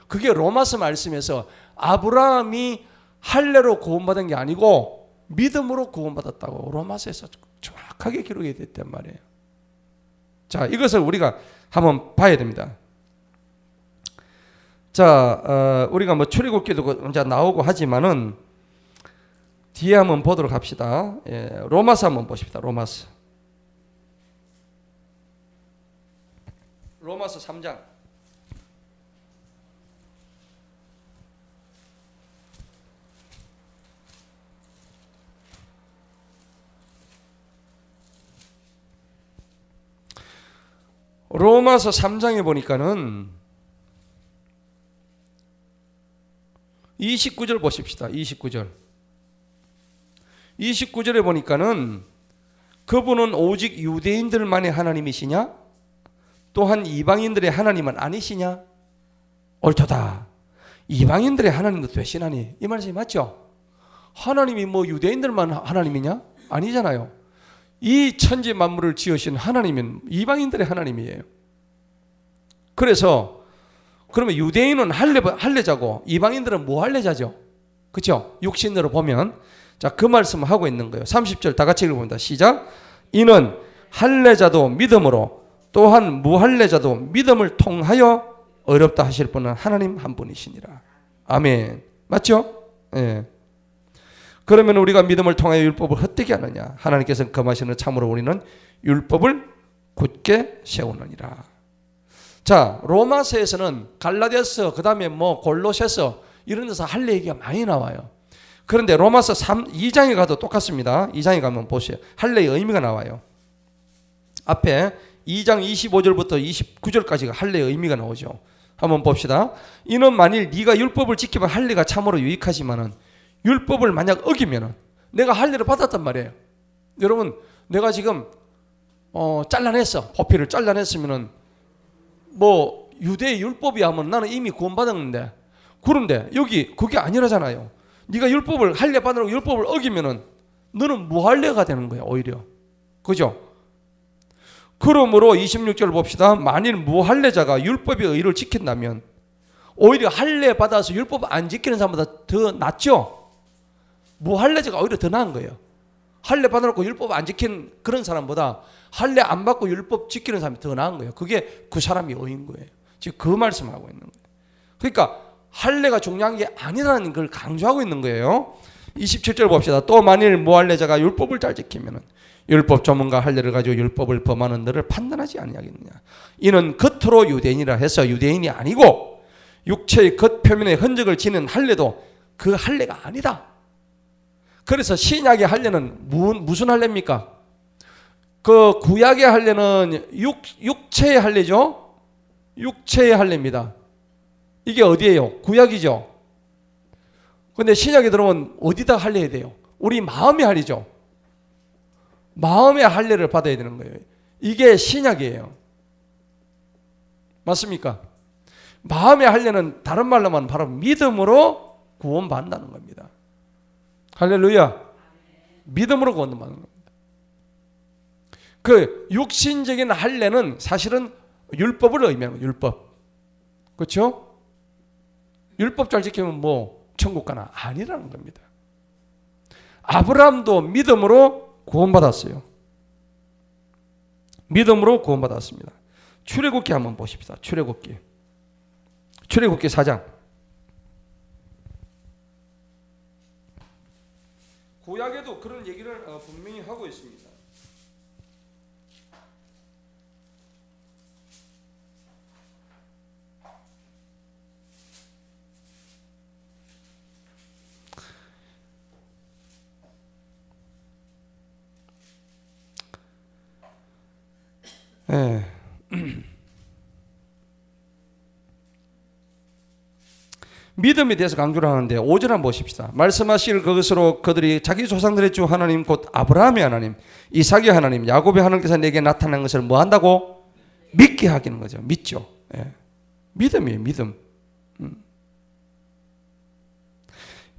그게 로마서 말씀에서 아브라함이 할례로 구원받은 게 아니고 믿음으로 구원받았다고 로마서에서 정확하게 기록이 됐단 말이에요. 자, 이것을 우리가 한번 봐야 됩니다. 자, 우리가 뭐 출애굽기도 이제 나오고 하지만은 뒤에 한번 보도록 합시다. 로마서 한번 보십시다. 로마서 3장. 로마서 3장에 보니까는 29절 보십시다. 29절에 보니까는 그분은 오직 유대인들만의 하나님이시냐? 또한 이방인들의 하나님은 아니시냐? 옳도다. 이방인들의 하나님도 되시나니. 이 말씀이 맞죠? 하나님이 뭐 유대인들만 하나님이냐? 아니잖아요. 이 천지 만물을 지으신 하나님은 이방인들의 하나님이에요. 그래서 그러면 유대인은 할례자고 이방인들은 뭐 할례자죠? 그렇죠? 육신으로 보면. 자, 그 말씀을 하고 있는 거예요. 30절 다 같이 읽어봅니다. 시작. 이는 할례자도 믿음으로 또한 무할례자도 믿음을 통하여 어렵다 하실 분은 하나님 한 분이시니라. 아멘. 맞죠? 예. 그러면 우리가 믿음을 통하여 율법을 헛되게 하느냐? 하나님께서는 금하시는 참으로 우리는 율법을 굳게 세우느니라. 자, 로마서에서는 갈라디아서, 그 다음에 뭐 골로새서 이런 데서 할례 얘기가 많이 나와요. 그런데 로마서 2장에 가도 똑같습니다. 2장에 가면 보세요. 할례의 의미가 나와요. 앞에 2장 25절부터 29절까지가 할례의 의미가 나오죠. 한번 봅시다. 이는 만일 네가 율법을 지키면 할례가 참으로 유익하지만은 율법을 만약 어기면은 내가 할례를 받았단 말이에요. 여러분, 내가 지금 잘라냈어. 포피를 잘라냈으면은 뭐 유대의 율법이 하면 나는 이미 구원받았는데, 그런데 여기 그게 아니라잖아요. 네가 율법을 할례 받으라고 율법을 어기면은 너는 무할례가 되는 거야, 오히려. 그죠? 그러므로 26절 봅시다. 만일 무할례자가 율법의 의를 지킨다면 오히려 할례 받아서 율법 안 지키는 사람보다 더 낫죠? 무할례자가 오히려 더 나은 거예요. 할례 받아놓고 율법 안 지키는 그런 사람보다 할례 안 받고 율법 지키는 사람이 더 나은 거예요. 그게 그 사람이 의인 거예요. 지금 그 말씀하고 있는 거예요. 그러니까 할례가 중요한 게 아니라는 걸 강조하고 있는 거예요. 27절 봅시다. 또 만일 무할례자가 율법을 잘 지키면 율법 전문가 할례를 가지고 율법을 범하는 너를 판단하지 아니하겠느냐. 이는 겉으로 유대인이라 해서 유대인이 아니고 육체의 겉표면에 흔적을 지는 할례도 그 할례가 아니다. 그래서 신약의 할례는 무슨 할례입니까? 그 구약의 할례는 육체의 할례죠. 육체의 할례입니다. 이게 어디예요? 구약이죠. 근데 신약에 들어오면 어디다 할례해야 돼요? 우리 마음의 할례죠. 마음의 할례를 받아야 되는 거예요. 이게 신약이에요. 맞습니까? 마음의 할례는 다른 말로 하면 바로 믿음으로 구원받는다는 겁니다. 할렐루야. 믿음으로 구원받는 겁니다. 그 육신적인 할례는 사실은 율법을 의미하는 거예요. 율법. 그렇죠? 율법 잘 지키면 뭐 천국 가나? 아니라는 겁니다. 아브라함도 믿음으로 구원받았어요. 믿음으로 구원받았습니다. 출애굽기 한번 보십시다. 출애굽기 4장. 구약에도 그런 얘기를 분명히 하고 있습니다. 믿음에 대해서 강조를 하는데 5절 한번 보십시다. 말씀하실 그것으로 그들이 자기 조상들의 주 하나님 곧 아브라함의 하나님, 이삭의 하나님, 야곱의 하나님께서 내게 나타난 것을 뭐 한다고? 믿게 하기는 거죠. 믿죠. 예. 믿음이에요. 믿음.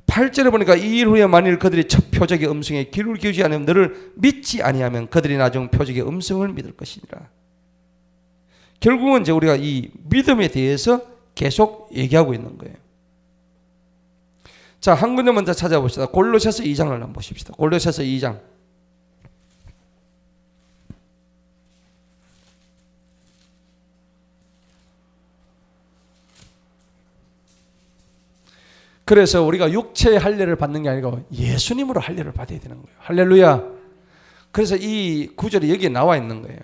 8절에 보니까 이 일 후에 만일 그들이 첫 표적의 음성에 귀를 기울이지 않으면 너를 믿지 아니하면 그들이 나중 표적의 음성을 믿을 것이니라. 결국은 이제 우리가 이 믿음에 대해서 계속 얘기하고 있는 거예요. 자, 한 군데 먼저 찾아봅시다. 골로새서 2장을 한번 보십시다. 골로새서 2장. 그래서 우리가 육체의 할례를 받는 게 아니고 예수님으로 할례를 받아야 되는 거예요. 할렐루야. 그래서 이 구절이 여기에 나와 있는 거예요.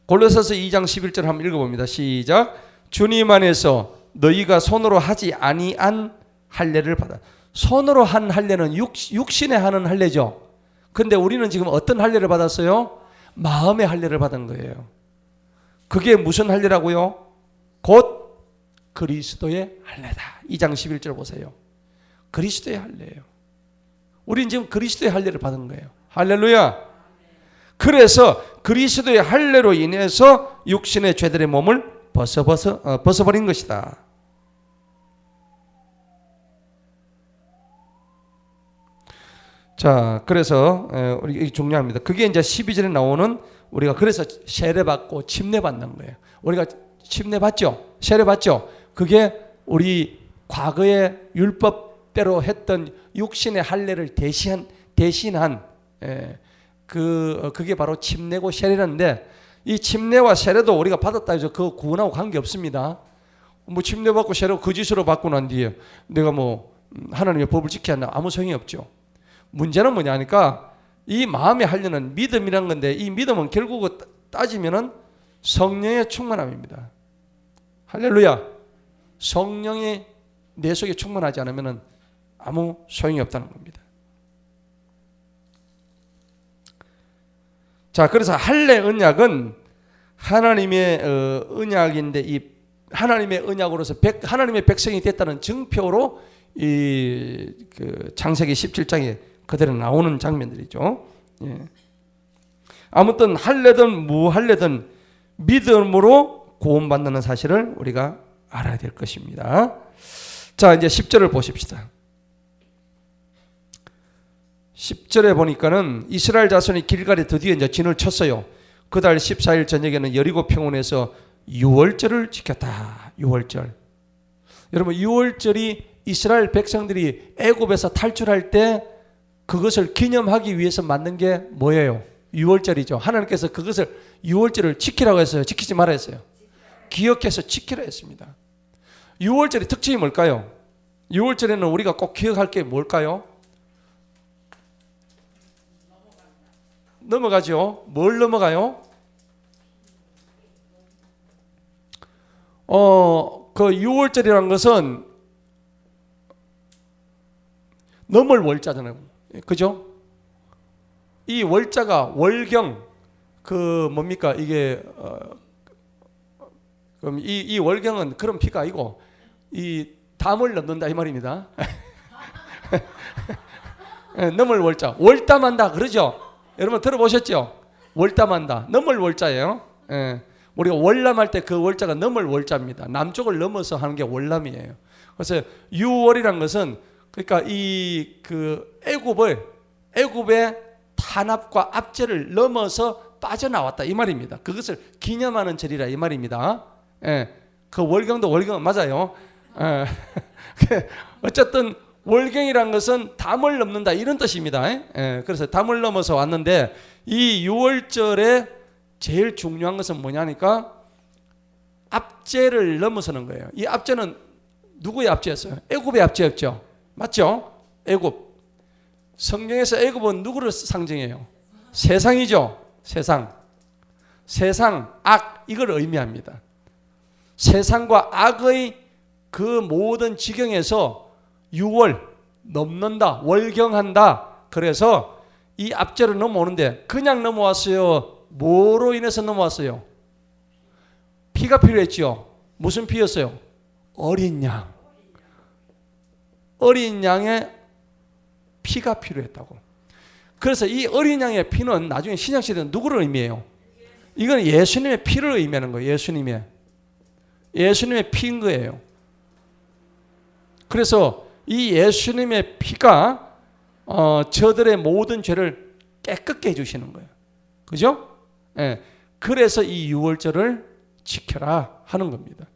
골로새서 2장 11절 한번 읽어봅니다. 시작. 주님 안에서 너희가 손으로 하지 아니한 할례를 받아. 손으로 한 할례는 육신에 하는 할례죠. 근데 우리는 지금 어떤 할례를 받았어요? 마음의 할례를 받은 거예요. 그게 무슨 할례라고요? 곧 그리스도의 할례다. 2장 11절 보세요. 그리스도의 할례예요. 우리는 지금 그리스도의 할례를 받은 거예요. 할렐루야. 그래서 그리스도의 할례로 인해서 육신의 죄들의 몸을 벗어버린 것이다. 자, 그래서 우리 중요합니다. 그게 이제 12절에 나오는 우리가 그래서 세례받고 침례받는 거예요. 우리가 침례받죠? 세례받죠? 그게 우리 과거의 율법대로 했던 육신의 할례를 대신한 그게 바로 침례고 세례인데 이 침례와 세례도 우리가 받았다 해서 그 구원하고 관계 없습니다. 뭐 침례받고 세례 거짓으로 받고 난 뒤에 내가 뭐 하나님의 법을 지켜야 한다 아무 소용이 없죠. 문제는 뭐냐니까 이 마음의 할례는 믿음이란 건데 이 믿음은 결국 따지면은 성령의 충만함입니다. 할렐루야. 성령이 내 속에 충만하지 않으면은 아무 소용이 없다는 겁니다. 자, 그래서 할례 언약은 하나님의 언약인데 이 하나님의 언약으로서 하나님의 백성이 됐다는 증표로 이 창세기 17장에 그대로 나오는 장면들이죠. 예. 아무튼 할례든 무할례든 믿음으로 구원받는 사실을 우리가 알아야 될 것입니다. 자, 이제 10절을 보십시다. 10절에 보니까는 이스라엘 자손이 길갈에 드디어 이제 진을 쳤어요. 그달 14일 저녁에는 여리고 평원에서 유월절을 지켰다. 유월절. 여러분, 유월절이 이스라엘 백성들이 애굽에서 탈출할 때 그것을 기념하기 위해서 만든 게 뭐예요? 유월절이죠. 하나님께서 그것을 유월절을 지키라고 했어요. 지키지 말아 했어요. 기억해서 지키라 했습니다. 유월절의 특징이 뭘까요? 유월절에는 우리가 꼭 기억할 게 뭘까요? 넘어가죠. 뭘 넘어가요? 그 유월절이라는 것은 넘을 월자잖아요. 그죠? 이 월자가 월경 뭡니까? 이게 그럼 이 월경은 그런 피가 아니고 이 담을 넘는다 이 말입니다. 넘을 월자. 월담한다 그러죠? 여러분 들어보셨죠? 월담한다. 넘을 월자예요. 우리가 월남할 때 그 월자가 넘을 월자입니다. 남쪽을 넘어서 하는 게 월남이에요. 그래서 유월이란 것은 그러니까 애굽의 탄압과 압제를 넘어서 빠져나왔다 이 말입니다. 그것을 기념하는 절이라 이 말입니다. 그 월경도 월경 맞아요. 어쨌든 월경이란 것은 담을 넘는다 이런 뜻입니다. 그래서 담을 넘어서 왔는데 이 유월절에 제일 중요한 것은 뭐냐니까 압제를 넘어서는 거예요. 이 압제는 누구의 압제였어요? 애굽의 압제였죠. 맞죠? 애굽. 성경에서 애굽은 누구를 상징해요? 세상이죠. 세상, 악 이걸 의미합니다. 세상과 악의 그 모든 지경에서 유월 넘는다, 월경한다. 그래서 이 압제를 넘어오는데 그냥 넘어왔어요? 뭐로 인해서 넘어왔어요? 피가 필요했죠. 무슨 피였어요? 어린 양. 어린 양의 피가 필요했다고. 그래서 이 어린 양의 피는 나중에 신약시대는 누구를 의미해요? 이건 예수님의 피를 의미하는 거예요. 예수님의 피인 거예요. 그래서 이 예수님의 피가 저들의 모든 죄를 깨끗게 해주시는 거예요. 그죠? 예. 그래서 이 유월절을 지켜라 하는 겁니다.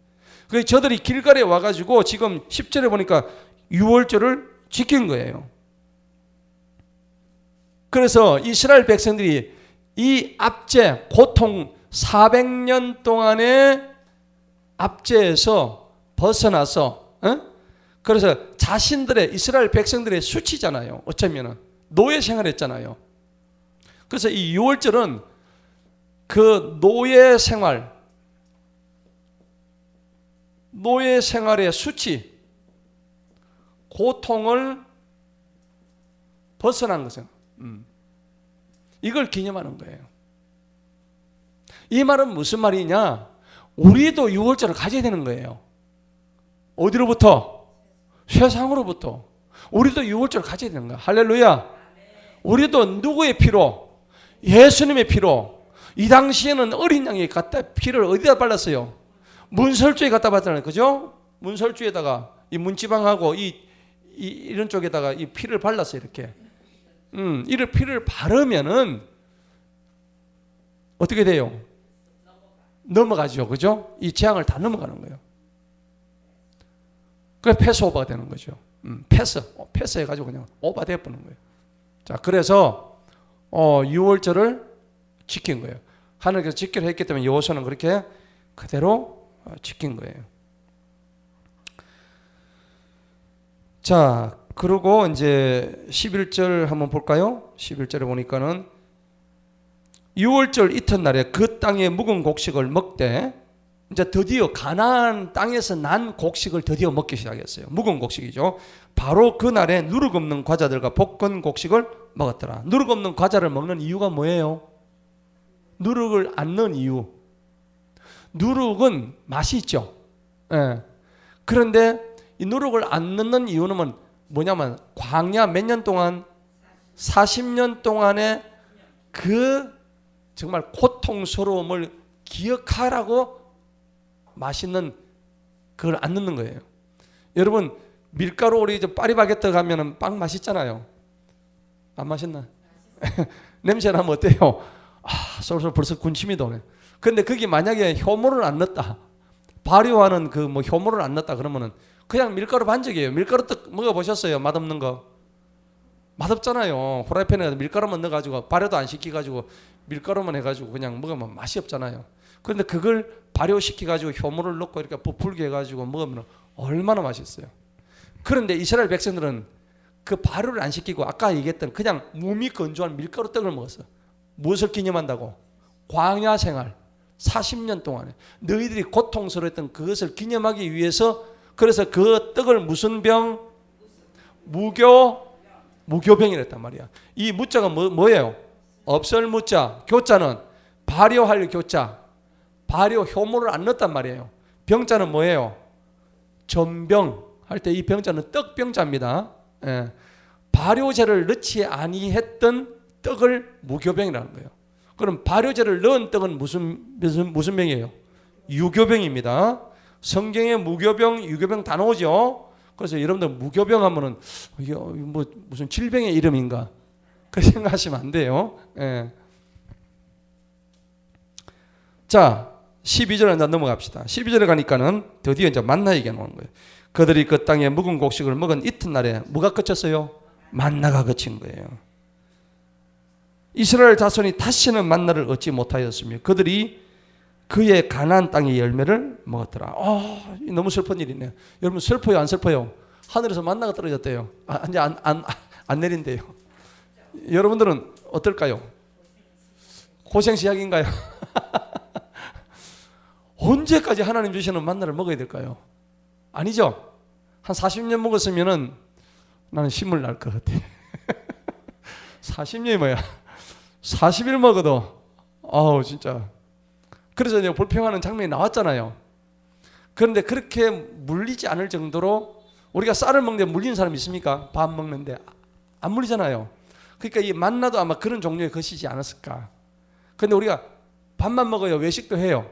그래서 저들이 길갈에 와가지고 지금 10절에 보니까 유월절을 지킨 거예요. 그래서 이스라엘 백성들이 이 압제, 고통 400년 동안의 압제에서 벗어나서 그래서 자신들의 이스라엘 백성들의 수치잖아요. 어쩌면은 노예 생활했잖아요. 그래서 이 유월절은 그 노예 생활의 수치, 고통을 벗어난 것은 이걸 기념하는 거예요. 이 말은 무슨 말이냐? 우리도 유월절을 가져야 되는 거예요. 어디로부터? 세상으로부터. 우리도 유월절을 가져야 되는 거야. 할렐루야. 우리도 누구의 피로? 예수님의 피로. 이 당시에는 어린 양이 피를 어디다 발랐어요? 문설주에 갖다 발랐잖아요. 그죠? 문설주에다가 이 문지방하고 이런 쪽에다가 이 피를 발랐어요. 이렇게. 이를 피를 바르면은 어떻게 돼요? 넘어가죠. 그죠? 이 재앙을 다 넘어가는 거예요. 그래서 패스 오버가 되는 거죠. 패스 해가지고 그냥 오버 돼버리는 거예요. 자, 그래서 6월절을 지킨 거예요. 하나님께서 지키라 했기 때문에 여호수아는 그렇게 그대로 지킨 거예요. 자, 그리고 이제 11절 한번 볼까요? 11절에 보니까는 6월절 이튿날에 그 땅의 묵은 곡식을 먹되, 이제 드디어 가나안 땅에서 난 곡식을 드디어 먹기 시작했어요. 묵은 곡식이죠. 바로 그날에 누룩 없는 과자들과 볶은 곡식을 먹었더라. 누룩 없는 과자를 먹는 이유가 뭐예요? 누룩을 안 넣은 이유. 누룩은 맛이 있죠. 예. 그런데 이 누룩을 안 넣는 이유는 뭐냐면 광야 몇 년 동안 40년 동안의 그 정말 고통스러움을 기억하라고 맛있는 그걸 안 넣는 거예요. 여러분 밀가루 우리 파리바게뜨 가면은 빵 맛있잖아요. 안 맛있나? 냄새 나면 어때요? 솔솔 벌써 군침이 도네. 근데 거기 만약에 효모를 안 넣었다, 발효하는 그 뭐 효모를 안 넣었다 그러면은 그냥 밀가루 반죽이에요. 밀가루 떡 먹어보셨어요? 맛없는 거? 맛없잖아요. 후라이팬에 밀가루만 넣어가지고 발효도 안 시켜가지고 밀가루만 해가지고 그냥 먹으면 맛이 없잖아요. 그런데 그걸 발효시켜가지고 효모를 넣고 이렇게 부풀게 해가지고 먹으면 얼마나 맛있어요. 그런데 이스라엘 백성들은 그 발효를 안 시키고 아까 얘기했던 그냥 몸이 건조한 밀가루 떡을 먹었어. 무엇을 기념한다고? 광야 생활 40년 동안에 너희들이 고통스러웠던 그것을 기념하기 위해서, 그래서 그 떡을 무슨 병? 무교병이랬단 말이야. 이 무자가 뭐예요? 없을 무자, 교자는 발효할 교자, 발효 효모를 안 넣었단 말이에요. 병자는 뭐예요? 전병 할 때 이 병자는 떡병자입니다. 예. 발효제를 넣지 아니했던 떡을 무교병이라는 거예요. 그럼 발효제를 넣은 떡은 무슨 병이에요? 유교병입니다. 성경에 무교병, 유교병 다 나오죠. 그래서 여러분들 무교병 하면은 이게 뭐 무슨 질병의 이름인가 그 생각하시면 안 돼요. 예. 자, 12절에 넘어갑시다. 12절에 가니까는 드디어 이제 만나 얘기가 나오는 거예요. 그들이 그 땅에 묵은 곡식을 먹은 이튿날에 뭐가 그쳤어요? 만나가 그친 거예요. 이스라엘 자손이 다시는 만나를 얻지 못하였으며 그들이 그의 가나안 땅의 열매를 먹었더라. 너무 슬픈 일이네요. 여러분 슬퍼요, 안 슬퍼요? 하늘에서 만나가 떨어졌대요. 이제 안 내린대요. 여러분들은 어떨까요? 고생 시작인가요? 언제까지 하나님 주시는 만나를 먹어야 될까요? 아니죠. 한 40년 먹었으면은 나는 신물 날 것 같아. 40년이 뭐야? 40일 먹어도 진짜. 그래서 내가 불평하는 장면이 나왔잖아요. 그런데 그렇게 물리지 않을 정도로 우리가 쌀을 먹는데 물리는 사람 있습니까? 밥 먹는데 안 물리잖아요. 그러니까 이 만나도 아마 그런 종류의 것이지 않았을까. 그런데 우리가 밥만 먹어요? 외식도 해요?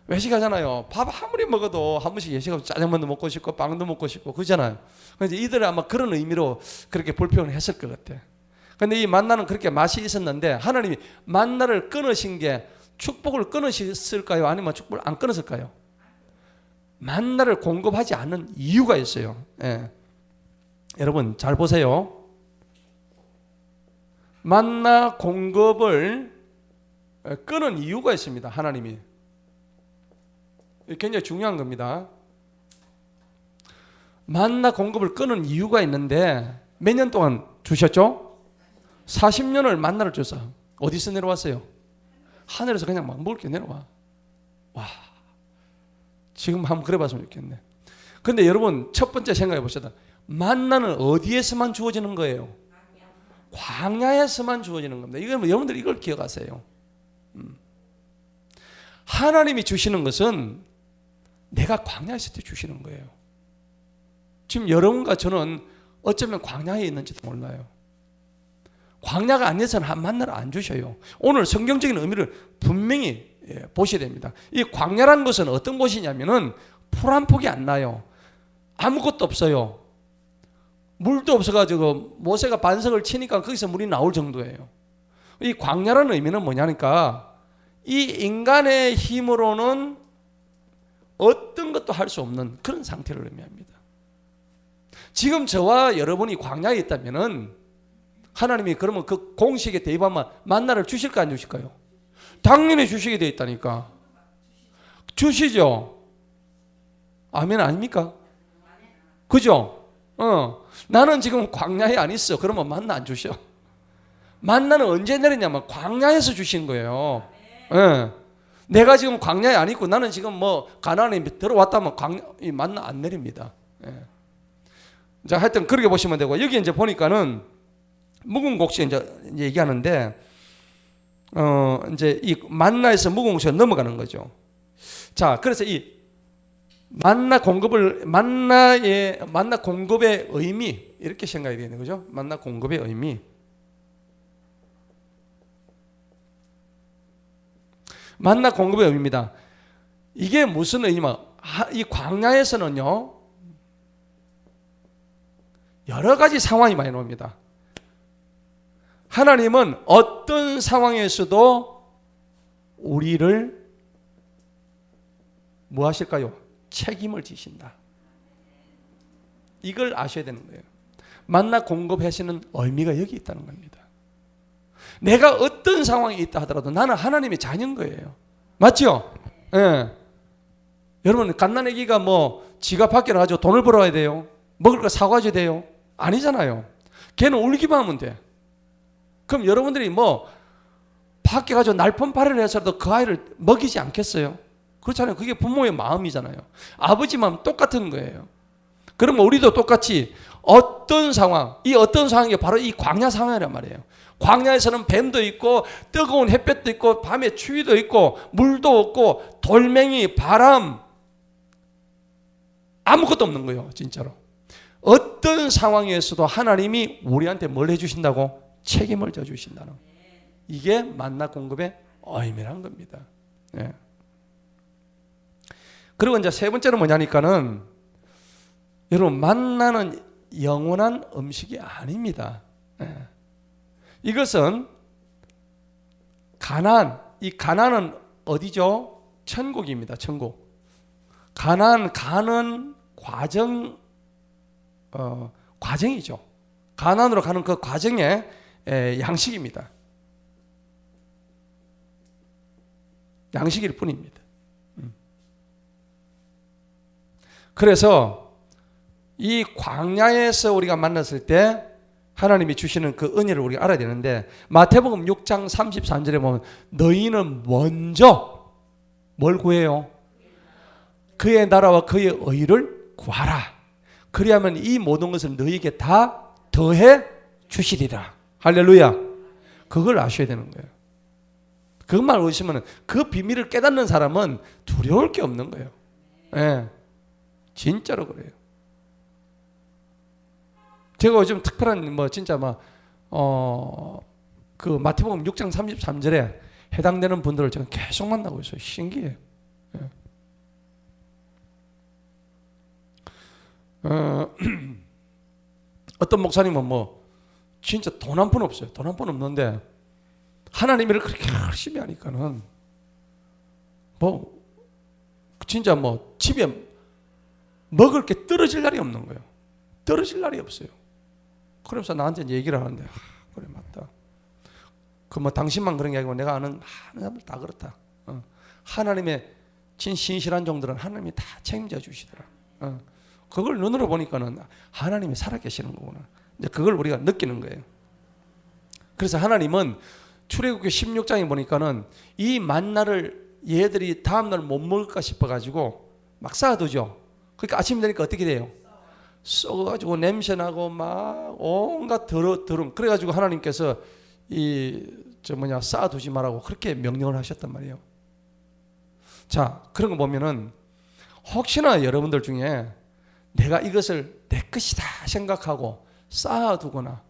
외식하잖아요. 밥 아무리 먹어도 한 번씩 외식하고 짜장면도 먹고 싶고 빵도 먹고 싶고 그러잖아요. 그래서 이들은 아마 그런 의미로 그렇게 불평을 했을 것 같아. 그런데 이 만나는 그렇게 맛이 있었는데 하나님이 만나를 끊으신 게 축복을 끊으셨을까요? 아니면 축복을 안 끊었을까요? 만나를 공급하지 않는 이유가 있어요. 예. 여러분 잘 보세요. 만나 공급을 끊은 이유가 있습니다. 하나님이. 굉장히 중요한 겁니다. 만나 공급을 끊은 이유가 있는데 몇 년 동안 주셨죠? 40년을 만나를 줘서 어디서 내려왔어요? 하늘에서 그냥 막 먹을 게 내려와. 와, 지금 한번 그래봤으면 좋겠네. 근데 여러분 첫 번째 생각해 보시다. 만나는 어디에서만 주어지는 거예요? 광야에서만 주어지는 겁니다. 이건 여러분들 이걸 기억하세요. 하나님이 주시는 것은 내가 광야에 있을 때 주시는 거예요. 지금 여러분과 저는 어쩌면 광야에 있는지도 몰라요. 광야가 아니어서는 만나를 안 주셔요. 오늘 성경적인 의미를 분명히 보셔야 됩니다. 이 광야라는 것은 어떤 곳이냐면은 풀 한 폭이 안 나요. 아무것도 없어요. 물도 없어가지고 모세가 반석을 치니까 거기서 물이 나올 정도예요. 이 광야라는 의미는 뭐냐니까 이 인간의 힘으로는 어떤 것도 할 수 없는 그런 상태를 의미합니다. 지금 저와 여러분이 광야에 있다면은 하나님이 그러면 그 공식에 대입하면 만나를 주실까 안 주실까요? 당연히 주시게 되어 있다니까. 주시죠. 아멘 아닙니까? 그죠? 나는 지금 광야에 안 있어. 그러면 만나 안 주셔. 만나는 언제 내리냐면 광야에서 주신 거예요. 내가 지금 광야에 안 있고 나는 지금 뭐 가나안에 들어왔다면 이 만나 안 내립니다. 자, 하여튼 그렇게 보시면 되고 여기 이제 보니까는 묵은 곡식 이제 얘기하는데 이제 이 만나에서 묵은 곡식으로 넘어가는 거죠. 자, 그래서 이 만나 공급의 의미 이렇게 생각이 되는 거죠. 만나 공급의 의미. 만나 공급의 의미입니다. 이게 무슨 의미냐? 이 광야에서는요 여러 가지 상황이 많이 나옵니다. 하나님은 어떤 상황에서도 우리를 뭐 하실까요? 책임을 지신다. 이걸 아셔야 되는 거예요. 만나 공급하시는 의미가 여기 있다는 겁니다. 내가 어떤 상황이 있다 하더라도 나는 하나님의 자녀인 거예요. 맞죠? 예. 여러분 갓난아기가 뭐 지가 밖에 나가지고 돈을 벌어야 돼요? 먹을 거 사가줘야 돼요? 아니잖아요. 걔는 울기만 하면 돼. 그럼 여러분들이 뭐 밖에 가서 날펀파리를 해서라도 그 아이를 먹이지 않겠어요? 그렇잖아요. 그게 부모의 마음이잖아요. 아버지 마음 똑같은 거예요. 그러면 우리도 똑같이 어떤 상황, 이 어떤 상황이 바로 이 광야 상황이란 말이에요. 광야에서는 뱀도 있고 뜨거운 햇볕도 있고 밤에 추위도 있고 물도 없고 돌멩이, 바람 아무것도 없는 거예요. 진짜로. 어떤 상황에서도 하나님이 우리한테 뭘 해주신다고? 책임을 져주신다는 이게 만나 공급의 의미란 겁니다. 예. 그리고 이제 세 번째는 뭐냐니까는 여러분 만나는 영원한 음식이 아닙니다. 예. 이것은 가나안, 이 가나안은 어디죠? 천국입니다. 천국. 가나안 가는 과정이죠. 가나안으로 가는 그 과정의 양식입니다. 양식일 뿐입니다. 그래서 이 광야에서 우리가 만났을 때 하나님이 주시는 그 은혜를 우리가 알아야 되는데 마태복음 6장 33절에 보면 너희는 먼저 뭘 구해요? 그의 나라와 그의 의를 구하라. 그리하면 이 모든 것을 너희에게 다 더해 주시리라. 할렐루야. 그걸 아셔야 되는 거예요. 그것만 오시면 그 비밀을 깨닫는 사람은 두려울 게 없는 거예요. 예, 진짜로 그래요. 제가 요즘 특별한 진짜 그 마태복음 6장 33절에 해당되는 분들을 제가 계속 만나고 있어요. 신기해요. 예. 어떤 목사님은 진짜 돈 한 푼 없어요. 돈 한 푼 없는데 하나님 일을 그렇게 열심히 하니까는 진짜 집에 먹을 게 떨어질 날이 없는 거예요. 떨어질 날이 없어요. 그러면서 나한테 얘기를 하는데 그래 맞다. 당신만 그런 게 아니고 내가 아는 많은 사람들 다 그렇다. 하나님의 신실한 종들은 하나님이 다 책임져 주시더라. 그걸 눈으로 보니까는 하나님이 살아계시는 거구나. 이제 그걸 우리가 느끼는 거예요. 그래서 하나님은 출애굽기 16장에 보니까는 이 만나를 얘들이 다음날 못 먹을까 싶어가지고 막 쌓아두죠. 그러니까 아침 되니까 어떻게 돼요? 썩어가지고 냄새나고 막 온갖 더러움. 그래가지고 하나님께서 쌓아두지 말라고 그렇게 명령을 하셨단 말이에요. 자, 그런 거 보면은 혹시나 여러분들 중에 내가 이것을 내 것이다 생각하고 쌓아두거나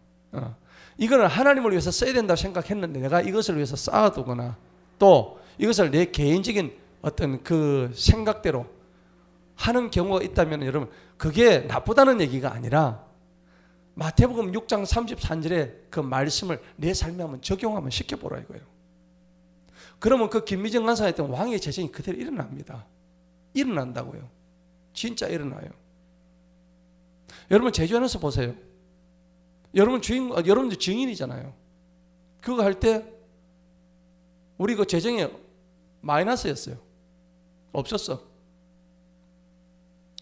이거는 하나님을 위해서 써야 된다고 생각했는데 내가 이것을 위해서 쌓아두거나 또 이것을 내 개인적인 어떤 그 생각대로 하는 경우가 있다면 여러분 그게 나쁘다는 얘기가 아니라 마태복음 6장 33절의 그 말씀을 내 삶에 한번 적용하면 시켜보라 이거예요. 그러면 그 김미정 간사가 했던 왕의 재정이 그대로 일어납니다. 일어난다고요. 진짜 일어나요. 여러분 제주안에서 보세요. 여러분들 증인이잖아요. 그거 할 때 우리 그 재정이 마이너스였어요. 없었어.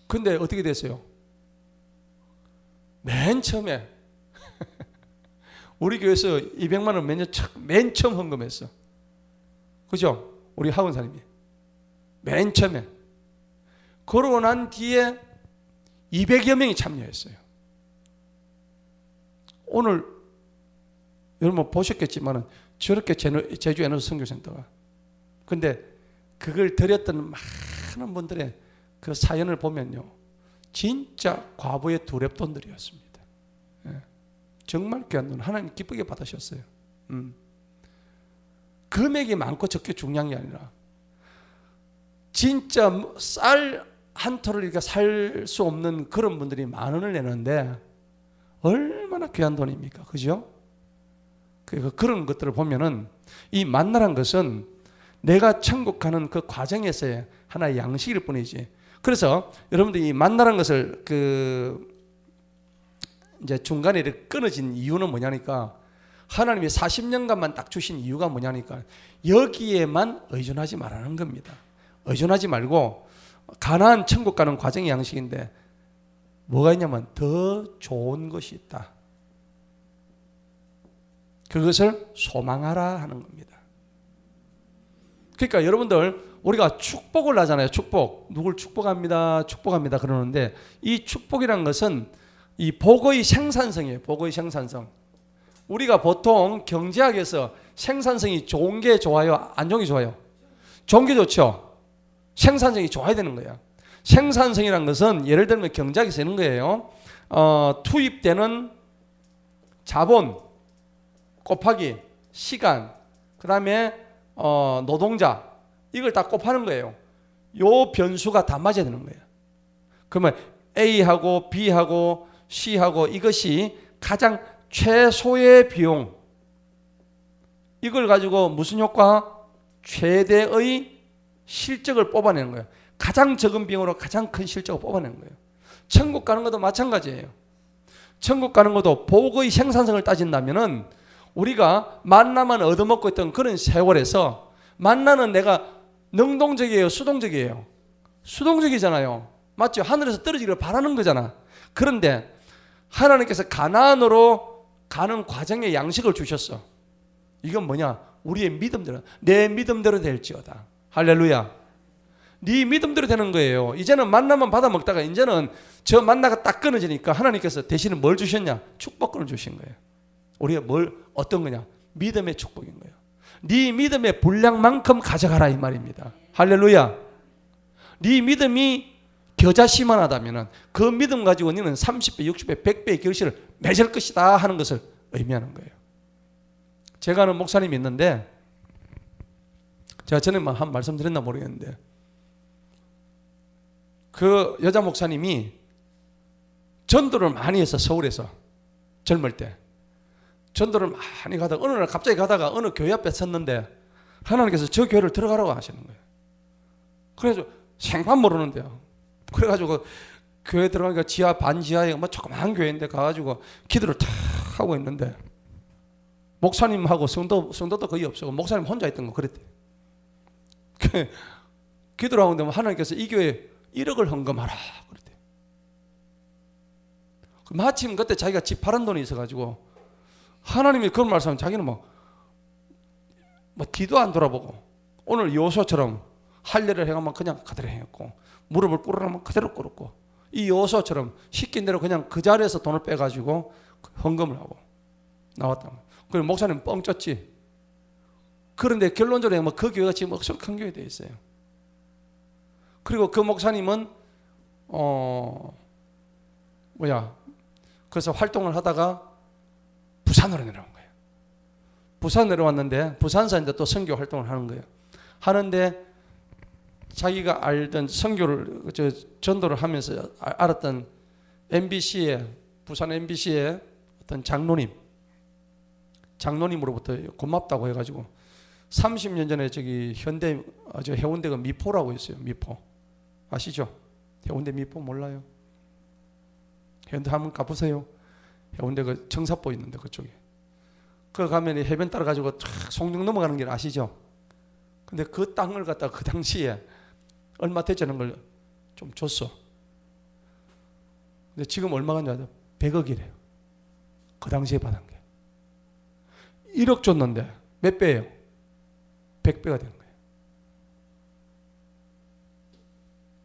근데 어떻게 됐어요? 맨 처음에 우리 교회에서 200만 원 맨 처음 헌금했어. 그죠? 우리 하원사님이 맨 처음에. 그러고 난 뒤에 200여 명이 참여했어요. 오늘 여러분 보셨겠지만 저렇게 제주 에너지 선교센터가 근데 그걸 드렸던 많은 분들의 그 사연을 보면요 진짜 과부의 두랩돈들이었습니다. 예. 정말 귀한 돈 하나님 기쁘게 받으셨어요. 금액이 많고 적게 중요한 게 아니라 진짜 쌀 한 톨을 이렇게 살 수 없는 그런 분들이 10,000원을 내는데 얼마나 귀한 돈입니까? 그죠? 그런 것들을 보면은 이 만나란 것은 내가 천국 가는 그 과정에서의 하나의 양식일 뿐이지. 그래서 여러분들이 이 만나란 것을 이제 중간에 이렇게 끊어진 이유는 뭐냐니까 하나님이 40년간만 딱 주신 이유가 뭐냐니까 여기에만 의존하지 말라는 겁니다. 의존하지 말고 가나안 천국 가는 과정의 양식인데 뭐가 있냐면 더 좋은 것이 있다. 그것을 소망하라 하는 겁니다. 그러니까 여러분들 우리가 축복을 하잖아요. 축복. 누굴 축복합니다. 축복합니다. 그러는데 이 축복이란 것은 이 복의 생산성이에요. 복의 생산성. 우리가 보통 경제학에서 생산성이 좋은 게 좋아요? 안 좋은 게 좋아요? 좋은 게 좋죠. 생산성이 좋아야 되는 거예요. 생산성이란 것은 예를 들면 경제학에서 있는 거예요. 투입되는 자본 곱하기 시간 그 다음에 노동자 이걸 다 곱하는 거예요. 요 변수가 다 맞아야 되는 거예요. 그러면 A하고 B하고 C하고 이것이 가장 최소의 비용 이걸 가지고 무슨 효과? 최대의 실적을 뽑아내는 거예요. 가장 적은 비용으로 가장 큰 실적을 뽑아내는 거예요. 천국 가는 것도 마찬가지예요. 천국 가는 것도 복의 생산성을 따진다면은 우리가 만나만 얻어먹고 있던 그런 세월에서 만나는 내가 능동적이에요? 수동적이에요? 수동적이잖아요. 맞죠? 하늘에서 떨어지기를 바라는 거잖아. 그런데 하나님께서 가나안으로 가는 과정의 양식을 주셨어. 이건 뭐냐? 우리의 믿음대로 내 믿음대로 될지어다. 할렐루야. 네 믿음대로 되는 거예요. 이제는 만나만 받아 먹다가 이제는 저 만나가 딱 끊어지니까 하나님께서 대신에 뭘 주셨냐? 축복권을 주신 거예요. 우리가 어떤 거냐? 믿음의 축복인 거예요. 네 믿음의 분량만큼 가져가라 이 말입니다. 할렐루야. 네 믿음이 겨자씨만하다면 그 믿음 가지고 너는 30배, 60배, 100배의 결실을 맺을 것이다 하는 것을 의미하는 거예요. 제가 아는 목사님이 있는데, 제가 전에 한 말씀 드렸나 모르겠는데, 그 여자 목사님이 전도를 많이 해서 서울에서 젊을 때 전도를 많이 가다가 어느 날 갑자기 가다가 어느 교회 앞에 섰는데 하나님께서 저 교회를 들어가라고 하시는 거예요. 그래서 생판 모르는데요. 그래가지고 교회 들어가니까 지하 반지하에 뭐 조그만 교회인데 가가지고 기도를 탁 하고 있는데 목사님하고 성도도 거의 없고 목사님 혼자 있던 거 그랬대요. 기도를 하고 있는데 하나님께서 이 교회에 1억을 헌금하라 그랬대요. 마침 그때 자기가 집 팔은 돈이 있어가지고 하나님이 그런 말씀하면 자기는 뭐 뒤도 안 돌아보고 오늘 요소처럼 할례를 해가면 그냥 그대로 했고 무릎을 꿇으라면 그대로 꿇었고 이 요소처럼 시킨 대로 그냥 그 자리에서 돈을 빼가지고 헌금을 하고 나왔다. 그리고 목사님 뻥 쪘지. 그런데 결론적으로 뭐 그 교회가 지금 엄청 큰 교회 되어 있어요. 그리고 그 목사님은 그래서 활동을 하다가 부산으로 내려온 거예요. 부산 내려왔는데 부산에서 이제 또 선교 활동을 하는 거예요. 하는데 자기가 알던 선교를 전도를 하면서 알았던 MBC의 부산 MBC의 어떤 장로님으로부터 고맙다고 해가지고 30년 전에 저기 현대 해운대가 미포라고 있어요. 미포 아시죠? 해운대 미포 몰라요? 해운대 한번 가보세요. 해운대 그 청사포 있는데 그쪽에. 그 가면 해변 따라 가지고 송정 넘어가는 길 아시죠? 근데 그 땅을 갖다가 그 당시에 얼마 되지 않은 걸 좀 줬어. 근데 지금 얼마가 냐 100억이래요. 그 당시에 받은 게. 1억 줬는데 몇 배예요? 100배가 된 거예요.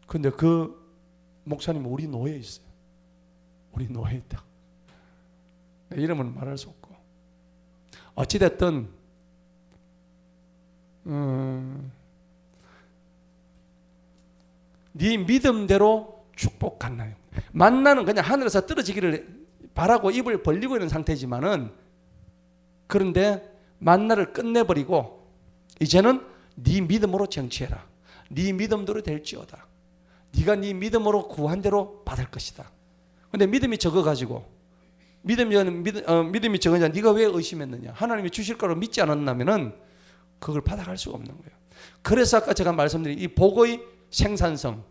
근데 그 목사님은 우리 노예에 있어요. 우리 노예에 있다. 이름은 말할 수 없고. 어찌됐든 네 믿음대로 축복하나요? 만나는 그냥 하늘에서 떨어지기를 바라고 입을 벌리고 있는 상태지만은 그런데 만나를 끝내버리고 이제는 네 믿음으로 정치해라. 네 믿음대로 될지어다. 네가 네 믿음으로 구한 대로 받을 것이다. 근데 믿음이 적어가지고 믿음이 적으냐? 네가 왜 의심했느냐? 하나님이 주실 거로 믿지 않았다면은 그걸 받아갈 수가 없는 거예요. 그래서 아까 제가 말씀드린 이 복의 생산성,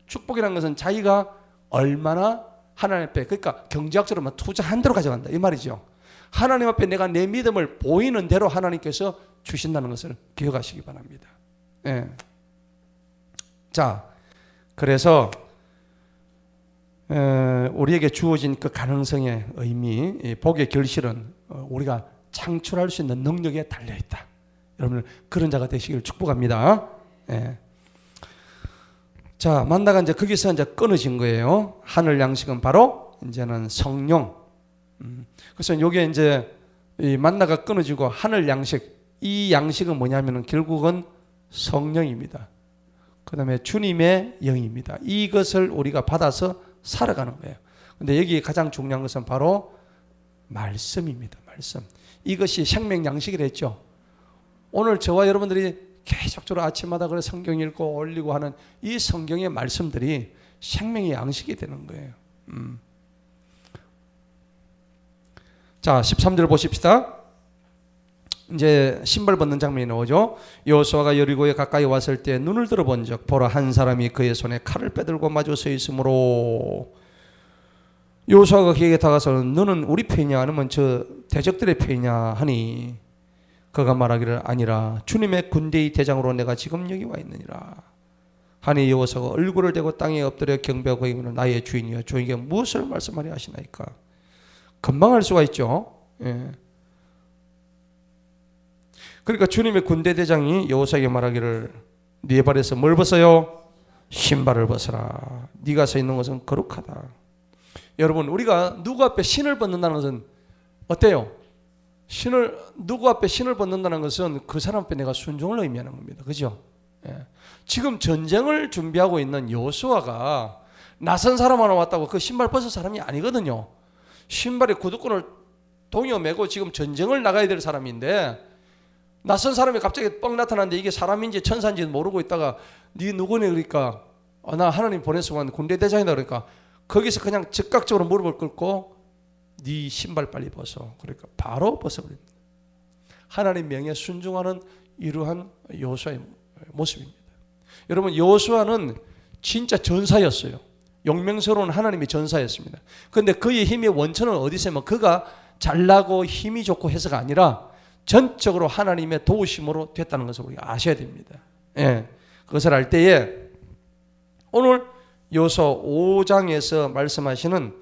축복이라는 것은 자기가 얼마나 하나님 앞에 그러니까 경제학적으로 투자한 대로 가져간다 이 말이죠. 하나님 앞에 내가 내 믿음을 보이는 대로 하나님께서 주신다는 것을 기억하시기 바랍니다. 예. 자, 그래서 우리에게 주어진 그 가능성의 의미, 복의 결실은 우리가 창출할 수 있는 능력에 달려있다. 여러분 그런 자가 되시길 축복합니다. 예. 자, 만나가 이제 거기서 이제 끊어진 거예요. 하늘 양식은 바로 이제는 성령. 그래서 이게 이제 이 만나가 끊어지고 하늘 양식, 이 양식은 뭐냐면은 결국은 성령입니다. 그 다음에 주님의 영입니다. 이것을 우리가 받아서 살아가는 거예요. 근데 여기 가장 중요한 것은 바로 말씀입니다. 말씀. 이것이 생명 양식이라 했죠. 오늘 저와 여러분들이 계속적으로 아침마다 그래 성경 읽고 올리고 하는 이 성경의 말씀들이 생명의 양식이 되는 거예요. 자, 13절 보십시다. 이제 신발 벗는 장면이 나오죠. 여호수아가 여리고에 가까이 왔을 때 눈을 들어본즉 보라 한 사람이 그의 손에 칼을 빼들고 마주 서 있으므로 여호수아가 그에게 다가서 너는 우리 편이냐 아니면 저 대적들의 편이냐 하니 그가 말하기를 아니라 주님의 군대의 대장으로 내가 지금 여기 와 있느니라 하니 여호수아가 얼굴을 대고 땅에 엎드려 경배하고 이르기를 나의 주인이여 주인에게 무엇을 말씀하려 하시나이까. 금방 할 수가 있죠. 예. 그러니까 주님의 군대 대장이 여호수아에게 말하기를 네 발에서 뭘 벗어요? 신발을 벗어라. 네가 서 있는 것은 거룩하다. 여러분 우리가 누구 앞에 신을 벗는다는 것은 어때요? 누구 앞에 신을 벗는다는 것은 그 사람 앞에 내가 순종을 의미하는 겁니다. 그죠? 예. 지금 전쟁을 준비하고 있는 여호수아가 낯선 사람 하나 왔다고 그 신발 벗을 사람이 아니거든요. 신발에 구두끈을 동여 매고 지금 전쟁을 나가야 될 사람인데 낯선 사람이 갑자기 뻥 나타났는데 이게 사람인지 천사인지 모르고 있다가 네 누구네 그러니까 나 하나님 보내서 온 군대 대장이다 그러니까 거기서 그냥 즉각적으로 무릎을 꿇고 네 신발 빨리 벗어. 그러니까 바로 벗어버립니다. 하나님 명에 순종하는 이러한 여호수아의 모습입니다. 여러분 여호수아는 진짜 전사였어요. 용맹스러운 하나님의 전사였습니다. 그런데 그의 힘의 원천은 어디서 있으면 그가 잘나고 힘이 좋고 해서가 아니라 전적으로 하나님의 도우심으로 됐다는 것을 우리가 아셔야 됩니다. 예, 그것을 알 때에 오늘 여호수아 5장에서 말씀하시는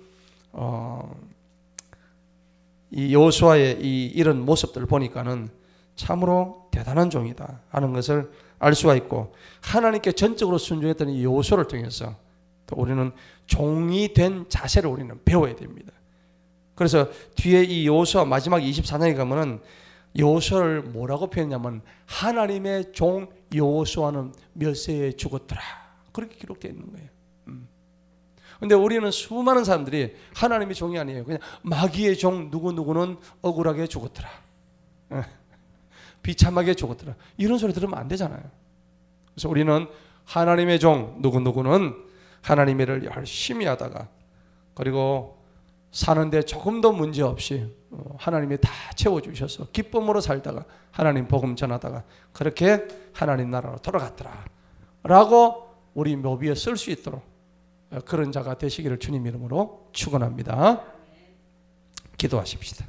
이 여호수아의 이런 모습들을 보니까는 참으로 대단한 종이다 하는 것을 알 수가 있고 하나님께 전적으로 순종했던 이 여호수아를 통해서 또 우리는 종이 된 자세를 우리는 배워야 됩니다. 그래서 뒤에 이 여호수아 마지막 24장에 가면은 여호수아를 뭐라고 표현했냐면 하나님의 종 여호수아는 몇 세에 죽었더라 그렇게 기록되어 있는 거예요. 근데 우리는 수많은 사람들이 하나님의 종이 아니에요. 그냥 마귀의 종 누구누구는 억울하게 죽었더라. 비참하게 죽었더라. 이런 소리 들으면 안 되잖아요. 그래서 우리는 하나님의 종 누구누구는 하나님의 일을 열심히 하다가 그리고 사는데 조금도 문제 없이 하나님이 다 채워주셔서 기쁨으로 살다가 하나님 복음 전하다가 그렇게 하나님 나라로 돌아갔더라 라고 우리 묘비에 쓸 수 있도록 그런 자가 되시기를 주님 이름으로 축원합니다. 기도하십시다.